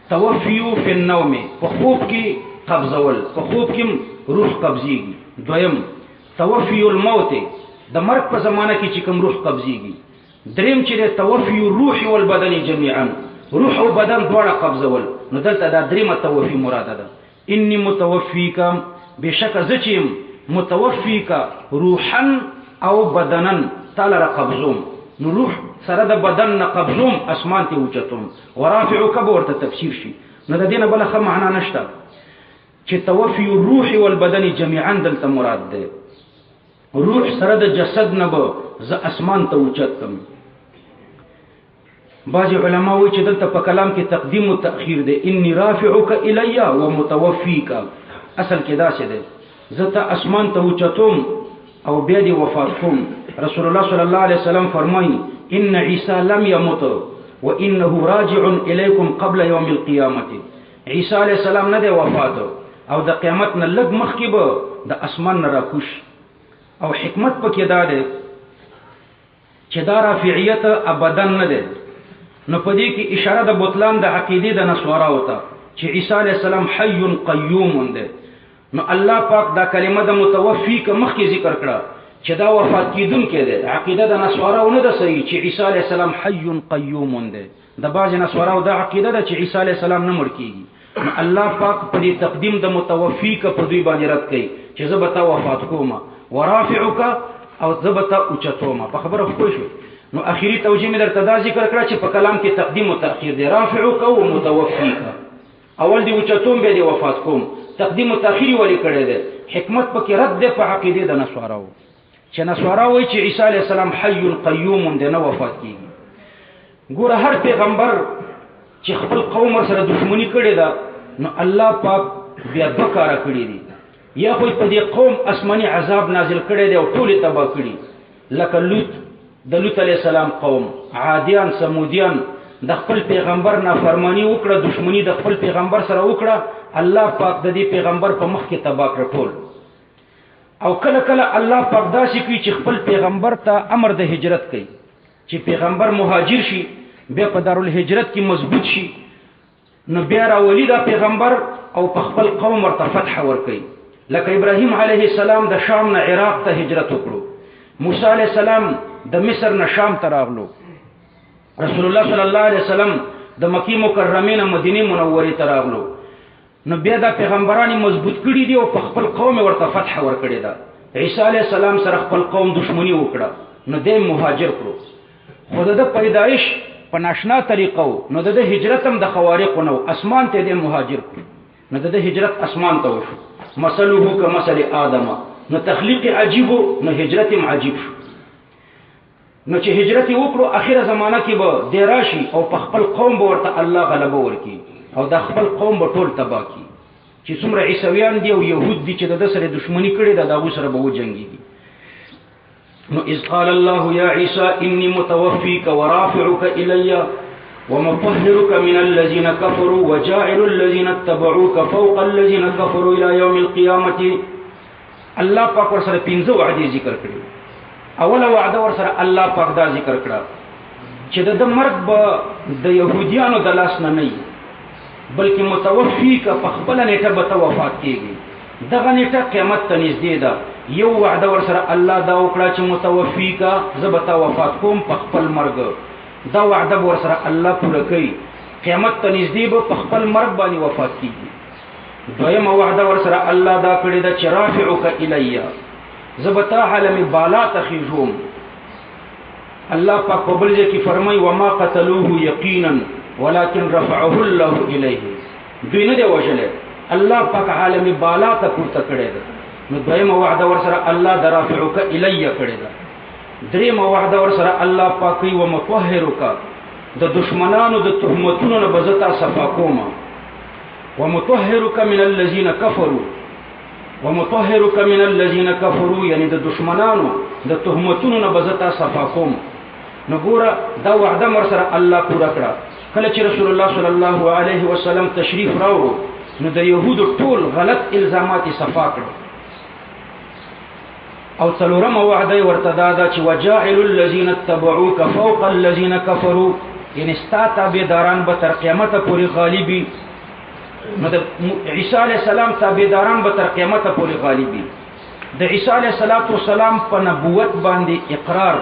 توفي في النوم، په خوب کې قبضول، په خوب کې روح قبضيږي. دویم توفي الموت، د مرګ په زمانه کې چې کوم روح قبضيږي. دریم چې توفي الروح والبدن جميعا، روح او بدن دواړه قبضول. نو دلته دا دریمه توفي مراده ده. انی متوفیک، بشک زچیم متوفیک روحا او بدنا، تعالی را قبضوم. نو روح سره د بدن نه قبضوم اسمان ته اوچتوم ورافعک به ورته تفسیر شي نو د دې نه بله ښه معنا نشته چې توفی الروح والبدن جميعا دلته مراد ده روح سره د جسد نه به زه اسمان ته اوچتم بعض علما وایي چې دلته په کلام کې تقدیم او تأخیر ده انی رافعک الی و متوفیک اصل کې دا څه ده زه ته اسمان ته اوچتوم او بیا دی وفات کوم رسول الله صلی الله علیه وسلم فرمایي ان عیسی لم يمت وانه راجع الیکم قبل یوم القیامه عیسی علیه السلام نه دی وفات او د قیامت نه لږ مخکې به د اسمان نه راکوش او حکمت پکې دا ده چې دا رافعیت ابدا نه ده نو په دې کې اشاره د بطلان د عقیده د نسوارا وته چې عیسی علیه السلام حی قیوم ده نو الله پاک دا کلمه د متوفی که مخکې ذکر کړه چې دا وفات کیدونکی دی عقیده د نسواراو نه ده صحیح چې عیسی علیه السلام حی قیوم دی د بعض نسواراو دا عقیده ده چې عیسی علیه السلام نه مړ کیږي نو الله پاک په دې تقدیم د متوفی که په دوی باندې رد کوي چې زه به تا وفات کوم ورافعک او زه به تا اوچتوم په خبره پوه شوئ نو اخیری توجیه مې درته دا ذکر کړه چې په کلام کې تقدیم او تأخیر دی رافعک او متوفیک اول دی اوچتوم بیا دی وفات کوم تقدیم او تأخیر ولی کړی دی حکمت پکې رد دی په عقیده د نسواراو چې نسوارا وایي چې عیسی علیه السلام حی قیوم دی نه وفات کیږي ګوره هر پیغمبر چې خپل قوم سره دښمنی کړې ده نو الله پاک بیا دوه کاره کړي دي یا خو په دې قوم آسماني عذاب نازل کړی دی او ټول تباه کړي لکه لوط د لوط علیه السلام قوم عادیان سمودیان د خپل پیغمبر نافرمانی وکړه دښمنی د خپل پیغمبر سره وکړه الله پاک د دې پیغمبر په مخ کې تباه کړ ټول او کله کله الله پاک داسې کوي چې خپل پیغمبر ته امر د هجرت کوي چې پیغمبر مهاجر شي بیا په دارالهجرت کې مضبوط شي نو بیا راولي دا پیغمبر او په خپل قوم ورته فتح ورکوي لکه ابراهیم علیه السلام د شام نه عراق ته هجرت وکړو موسی علیه السلام د مصر نه شام ته راغلو رسول الله صلی الله علیه وسلم د مکی مکرمه نه مدینه منوره ته راغلو نو بیا دا پیغمبرانی مضبوط کړي دي او په خپل قوم ورته فتح ورکړي ده عیسی علیه السلام سره خپل قوم دښمنی وکړه نو د مهاجر کړو خود د پیدایش په ناشنا طریقو نو د هجرت هم د خوارق نو اسمان ته د مهاجر کړو نو د هجرت اسمان ته وشو مثله کمثل آدم نو تخلیق عجیب نو هجرت هم عجیب شو نو چې هجرت وکړو اخیره زمانہ کې به دی راشي او په خپل قوم به ورته الله غلبه ورکړي او د خپل قوم به ټول تباه کړي چې څومره عیسویان دي او یهود دي چې د سره دښمنی کړي ده د هغوی سره به وجنګېږي نو اذ قال الله یا عیسی انی متوفیک ورافعک الی ومطهرك من الذين كفروا وجاعل الذين اتبعوك فوق الذين كفروا الى يوم القيامه الله پاک ور سره پنځه وعده ذکر کړي اوله وعده ور سره الله پاک دا ذکر کړه چې د مرګ به د يهوديانو د لاس نه نه بلکې متوفی کا په خپل نیټه به وفات کیږي دغه نیټه قیامت ته نږدې ده یو وعده ور سره الله دا وکړه چې متوفی کا زبتا وفات کوم په خپل مرګ دا وعده ور سره الله پوره کوي قیامت ته نږدې به په خپل مرګ باندې وفات کیږي دویمه وعده ور سره الله دا کړی ده چې رافعک الی زبتا عالم بالا تخیجوم الله پاک په بل ځای کې فرمایي وما قتلوه یقینا ولكن رفعه الله الیه دوی نه دی وژلې الله پاک عالم بالا ته پورته کړی ده نو دویمه وعده ور سره الله درافعک الی کړی ده دریمه وعده ور سره الله پاک وی ومطهرک د دشمنانو د تهمتونو نه بزتا صفا کوما ومطهرک من الذين كفروا ومطهرك من الذين كفروا یعنی د دشمنانو د تهمتونو نه بزتا صفا کوم نو ګوره دا وعده مر سره الله پورا کړه کله چې رسول الله صلی الله علیه وسلم تشریف راوړو نو د يهودو ټول غلط الزامات صفا کړو او څلورمه وعده ورته دا چې وجاعل الذين اتبعوك فوق الذين كفروا یعنی ستا تابعداران به تر قیامت پورې غالبي نو د عیسی علیه السلام تابعداران به تر قیامت پورې غالبي د عیسی علیه السلام په نبوت باندې اقرار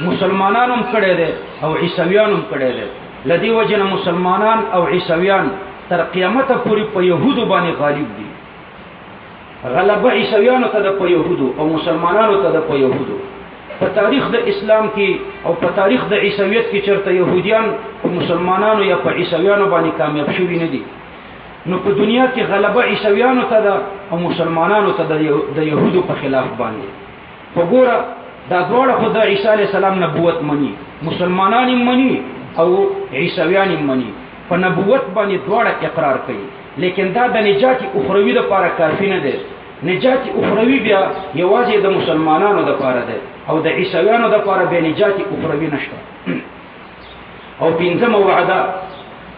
مسلمانانو هم کړی دی او عیسویانو هم کړی دی لدی وجه نه مسلمانان او عیسویان تر قیامت پورې په يهودو باندې غالب دي غلبه عیسویانو ته د په يهودو او مسلمانانو ته د په يهودو په تاریخ د اسلام کې او په تاریخ د عیسویت کې چرته يهوديان او مسلمانانو یا په عیسویانو باندې کامیاب شوي نه دي. نو په دنیا کې غلبه عیسویانو ته ده او مسلمانانو ته د يهودو په خلاف باندې. وګوره دا دواړه خو د عیسی علیه السلام نبوت مني، مسلمانان یې مني او عیسویان یې مني، په نبوت باندې دواړه اقرار کوي. لیکن دا د نجات اخروی لپاره کافی نه دی. نجات اخروی بیا یوازې د مسلمانانو لپاره ده او د عیسویانو لپاره به نجات اخروی نشته. او پنځمه وعده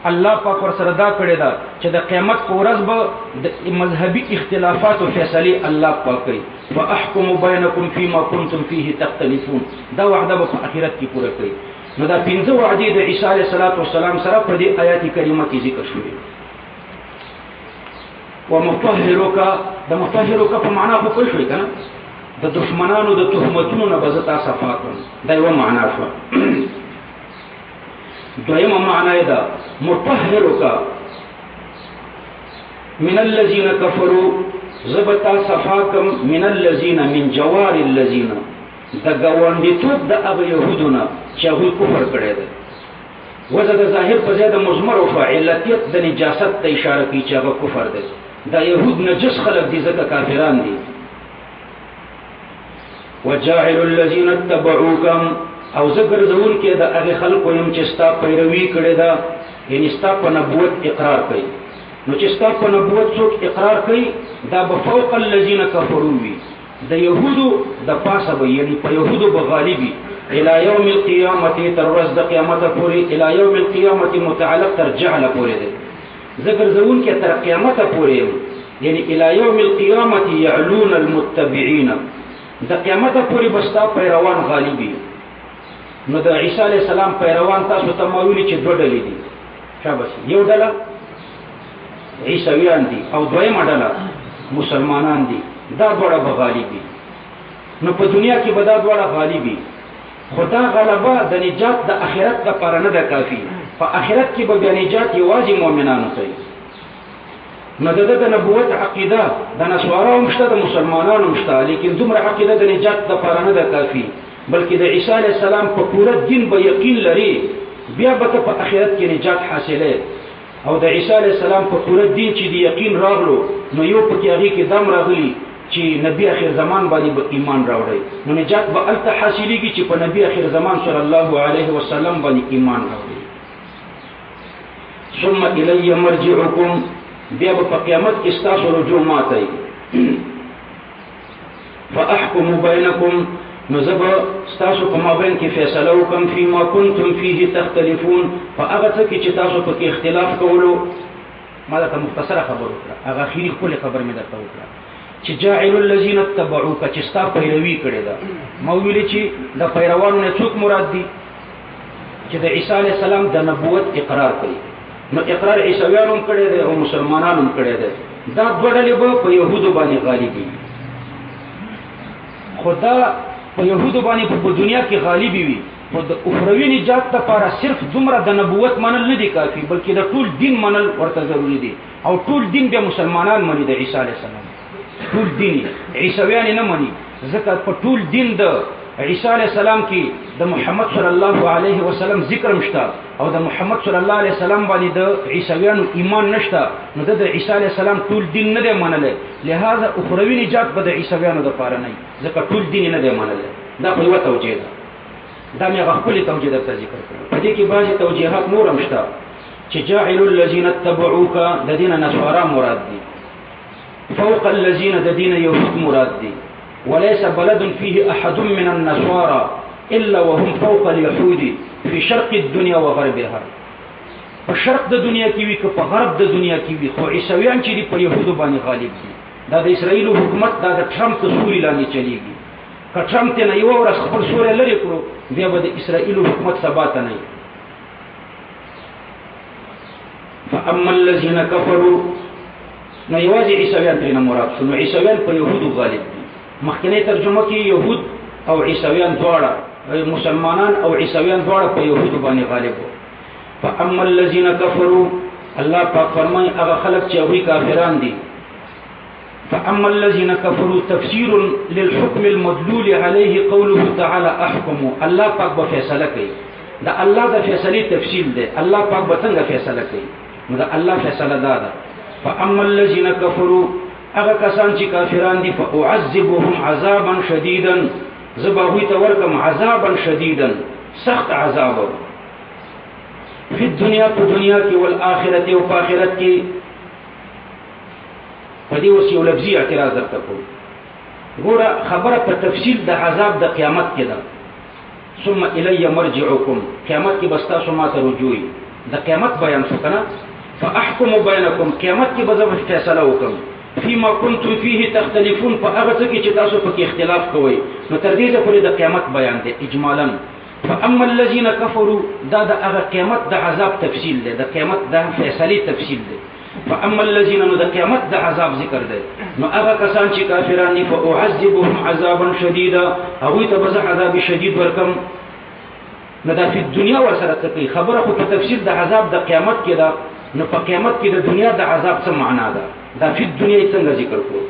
الله پاک ورسره دا کړې ده چې د قیامت په ورځ به د مذهبي اختلافاتو فیصله الله پاک کوي. واحکم بینکم فيما کنتم فيه تختلفون. دا وعده به په آخرت کې پوره کوي. نو دا پنځه وعدې د عیسی علیه السلام سره په دې آیات کریمه کې ذکر شوي. ومطهرک، د مطهرک په معنا خو پوه شوي کنه، د دشمنانو د تهمتونو نه به زه تا صفا کړم. دا یوه معنا شوه. دویمه معنا یې ده مطهرک من الذین کفروا، زه به تا صفا کړم من الذین من جوار الذین، د ګاونډیتوب د هغه یهودو نه چې هغوی کفر کړی دی. وزه د ظاهر په ځای د مضمر او فاعلیت د نجاست ته اشاره کوي چې هغه کفر دی. دا یهود نجس خلق دي ځکه کافران دي. وجاعل الذین اتبعوکم، او زه ګرځونکی د هغې خلکو یم چې ستا پیروي کړې ده، یعنې ستا په نبوت اقرار کوي. نو چې ستا په نبوت څوک اقرار کوي دا به فوق الذین کفروا وي، د یهودو د پاسه به، یعنې په یهودو به غالبي. الى یوم القیامت، تر ورځ د قیامت پورې. الى یوم القیامت متعلق تر جعل پورې دی. زه ګرځونکی تر قیامت پورې یم، یعنې الى یوم القیامت یعلون المتبعین، د قیامت پورې به ستا پیروان غالبي. نو د عیسی علیه السلام پیروان تاسو ته ما ویلي چې دوه ډلې دي. شاباس، یو ډله عیسویان دي او دویمه ډله مسلمانان دي. دا دواړه به غالبي. نو په دنیا کې به دا دواړه غالبي. خو دا غلبه د نجات د آخرت لپاره نه ده کافي. په آخرت کې به بیا نجات یوازې مؤمنانو ته وي. نو د نبوت عقیده د نصاراو هم شته، د مسلمانانو هم شته، لیکن دومره عقیده د نجات لپاره نه ده کافي. بلکې د عیسی علیه السلام په پوره دین به یقین لري، بیا به ته په آخرت کې نجات حاصلې. او د عیسی علیه السلام په پوره دین چې د یقین راغلو، نو یو پکې هغې کې دم راغلی چې نبی اخر زمان باندې به ایمان راوړی. نو نجات به هلته حاصلېږي چې په نبی اخر زمان صلی الله علیه وسلم باندې ایمان راوړي. ثم الی مرجعکم، بیا به په قیامت کې ستاسو رجوع ماته وي. فاحکم بینکم، نو زه به ستاسو په مابین کې فیصله وکړم فیما کنتم فیه تختلفون، په هغه څه کې چې تاسو پکې اختلاف کولو. ما درته مختصره خبر وکړه، هغه اخري ښکلې خبر مې درته وکړه چې جاعل الذین اتبعوک، چې ستا پیروي کړې ده. ما ویلې چې د پیروانو نه څوک مراد دي؟ چې د عیسی علیه السلام د نبوت اقرار کوي. نو اقرار عیسویانو هم کړی دی او مسلمانانو هم کړی دی. دا دوه ډلې به په یهودو باندې غالبي. خو دا په یهودو باندې په دنیا کې غالبي وي. خو د اخروي نجات لپاره صرف دومره د نبوت منل نه دي کافي، بلکې د ټول دین منل ورته ضروري دي. او ټول دین بیا مسلمانان مني د عیسی علیه السلام. ټول دین عیسویان نه مني، ځکه په ټول دین د عیسی علیه السلام کې د محمد صلی الله علیه وسلم ذکر مشته، او د محمد صلی الله علیه وسلم باندې د عیسویانو ایمان نشته. نو د عیسی علیه السلام ټول دین نه دی منلی، لہذا اخروي نجات به د عیسویانو دپاره نه وي، ځکه ټول دین نه دی منلی. دا خو یوه توجیه ده. دا مې هغه ښکلې توجیه درته ذکر کړه. په دې کې بعضې توجیهات نور هم شته چې جاعل الذین اتبعوک د دې نه نصارا مراد دي، فوق الذین د دې نه یهود مراد دي. وليس بلد فيه أحد من النصارى إلا وهم فوق اليهود في شرق الدنيا وغربها. په شرق د دنیا کې وي که په غرب د دنیا کې وي، خو عیسویان چې دي په یهودو باندې غالب دي. دا د اسرائیلو حکومت دا د ټرمپ د سوري لاندې چلیږي. که ټرمپ ته نه یوه ورځ خپل سوری لرې کړو، بیا به د اسرائیلو حکومت ثباته نه وي. فاما الذین کفروا، نو یوازې عیسویان ترېنه مراد شو. نو عیسویان په یهودو غالب دي. مخکنی ترجمه کې یهود او عیسویان دواړه، مسلمانان او عیسویان دواړه په یهودو باندې غالب وو. فاما الذین کفروا، الله پاک فرمایي هغه خلک چې هغوی کافران دي، فأما الذين كفروا تفسير للحكم المدلول عليه قوله تعالى احكموا. الله پاک به فیصله کوي. دا الله د فیصله تفصیل دی. الله پاک به څنګه فیصله کوي؟ نو دا الله فیصله ده. فأما الذين كفروا هغه کسان چې کافران دي فاعذبهم عذابا شديدا زباوی ته ورکم عذابا شديدا سخت عذاب فی الدنیا په دنیا کې والآخرت او په آخرت کې. په دې اوس یو لفظي اعتراض درته کوم. ګوره خبره په تفصیل د عذاب د قیامت کې ده. ثم الی مرجعکم قیامت کې بس تاسو ما ته رجوع د قیامت بیان شو کنه. فاحكم بينكم قیامت کې به زه فیصله وکم فيما كنتم فيه تختلفون فهغه څه کې چې تاسو پکې اختلاف کوئ. نو تر دې پورې د قیامت بیان دی اجمالا. فاما الذين كفروا دا د هغه قیامت د عذاب تفصیل دی. د قیامت د فیصله تفصیل دی. فاما الذين نو د قیامت د عذاب ذکر دی. نو هغه کسان چې کافران دي فاعذبهم عذابا شديدا هغه ته به عذاب شدید ورکم. نو دا په دنیا ورسره کوي خبره خو په تفصیل د عذاب د قیامت کې ده. نو په قیامت کې د دنیا د عذاب څه معنا ده؟ دا په دنیا څنګه ذکر کړو؟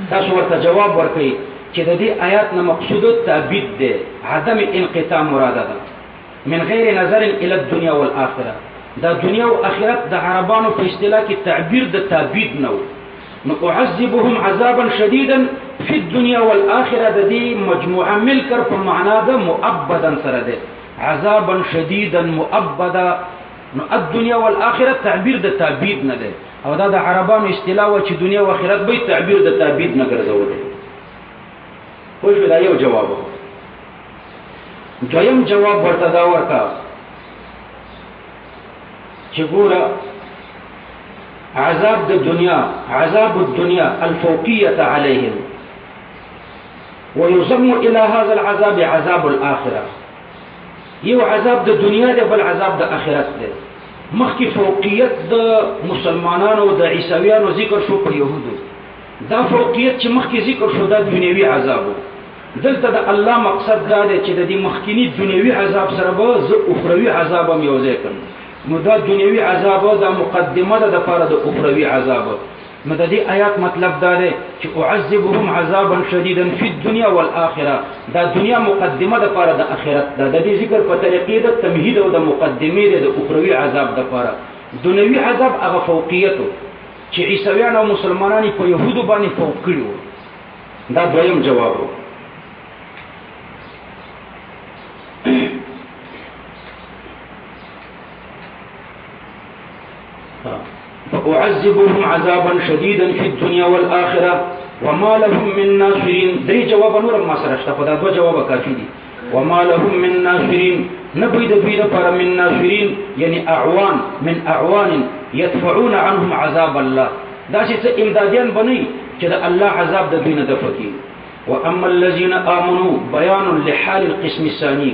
تاسو ورته جواب ورکړئ چې د دې آیات نه مقصود تعبید ده، عدم انقطاع مراده ده من غیر نظر الى الدنيا والاخره. دا دنیا او آخرت د عربانو په اصطلاح کې تعبیر د تعبید نو. نو اعذبهم عذابا شديدا في الدنيا والاخره د دې مجموعه ملکر په معنا ده مؤبدا سره ده. عذابا شديدا مؤبدا. نو الدنيا والاخره تعبیر د تعبید نه ده. او دا د عربانو اصطلاح و چې دنیا او آخرت به تعبیر د تعبید نه ګرځول. خو دا یو جواب. دویم جواب ورته دا ورکا چې ګوره عذاب د دنیا عذاب الدنيا الفوقيه عليهم ويضم الى هذا العذاب عذاب الاخره. یو عذاب د دنیا دی بل عذاب د آخرت دی. مخکې فوقیت د مسلمانانو د عیسویانو ذکر شو په يهودو. دا فوقیت چې مخکې ذکر شو دا دنیوي عذاب. دلته د الله مقصد دا دی چې د دې مخکینی دنیوي عذاب سره به زه اخروی عذاب هم یوځای کړم. نو دا دنیوي عذاب دا مقدمه ده د لپاره د اخروی عذاب. نو د دې آیات مطلب دا دی چې اعذبهم عذابا شديدا في الدنيا والاخره. دا دنیا مقدمه ده لپاره د آخرت. دا د دې ذکر په طریقې د تمهید او د مقدمه ده د اخروی عذاب د لپاره. دنیوي عذاب هغه فوقیت چې عیسویان او مسلمانان په يهودو باندې فوق کړي. دا دویم جواب. فأعذبهم عذابا شديدا في الدنيا والآخرة وما لهم من ناصرين. دري جواب نور ما سرشت خدا دو جواب کافی دي. وما لهم من ناصرين نبي دوی لپاره من ناصرين یعنی اعوان من اعوان يدفعون عنهم عذاب الله. دا چې امدادیان بنئ چې د الله عذاب د دوی نه دفع کړي. واما الذين امنوا بيان لحال القسم الثاني.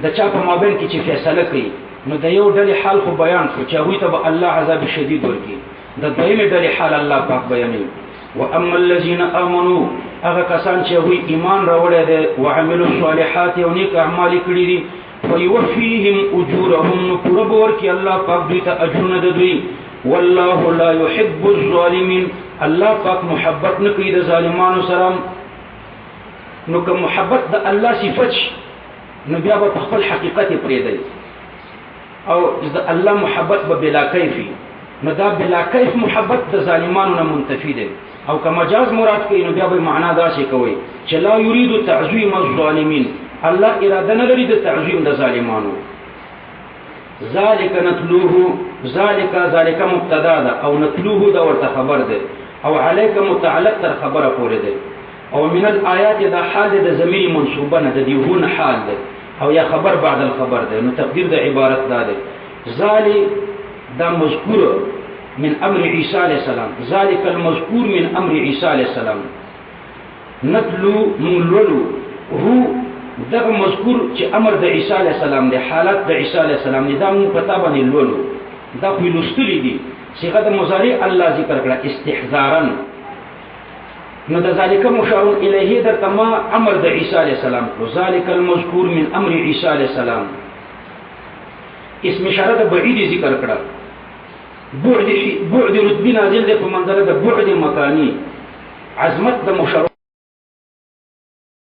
دا چا په مابین کې چې فیصله کوي نو د یو ډلې حال خو بیان شو چې هغوی ته به الله عذاب شدید ورکړي. د دویمې ډلې حال الله پاک بیانوي. واما الذين امنوا هغه کسان چې هغوی ایمان راوړی دی وعملوا الصالحات او نیک اعمال کړي دي فیوفیهم اجورهم نو پوره به ورکړي الله پاک دوی ته اجرونه د دوی. والله لا يحب الظالمين. الله پاک محبت نه کوي د ظالمانو سره. نو که محبت د الله صفت نو بیا به په خپل حقیقت پرېږدي او د الله محبت به بلا کیفی. نو دا بلا کیف محبت د ظالمانو نه منتفی دی. او که مجاز مراد کوي نو بیا به معنا داسې کوي چې لا یرید تعظیم الظالمین. الله اراده نه لري د تعظیم د ظالمانو. ذالک نتلوه ذالک مبتدا ده او نتلوه دا ورته خبر ده او علیک متعلق تر خبره پورې ده. او من الآیات دا حال د ضمیر منصوبه نه د دیهون حال ده او یا خبر بعد الخبر ده. نو تقدیر د عبارت دا ده ذالک دا مذکور من امر عیسی علیہ السلام. ذالک المذکور من امر عیسی علیہ السلام. نتلو مولولو هو دغه مذکور چې امر د عیسی علیہ السلام دی حالات د عیسی علیہ السلام دی دا مو پتا باندې لولو دا خو لستلی دي. صيغه د مضارع الله ذکر کړه استحذارا. نو د ذالک مشار الیه در تما امر د عیسی علیہ السلام. ذالک المذکور من امر عیسی علیہ السلام. اسم اشاره د بعید ذکر کړه بعد رتبی نازل دی په منزله د بعد مکانی، عظمت د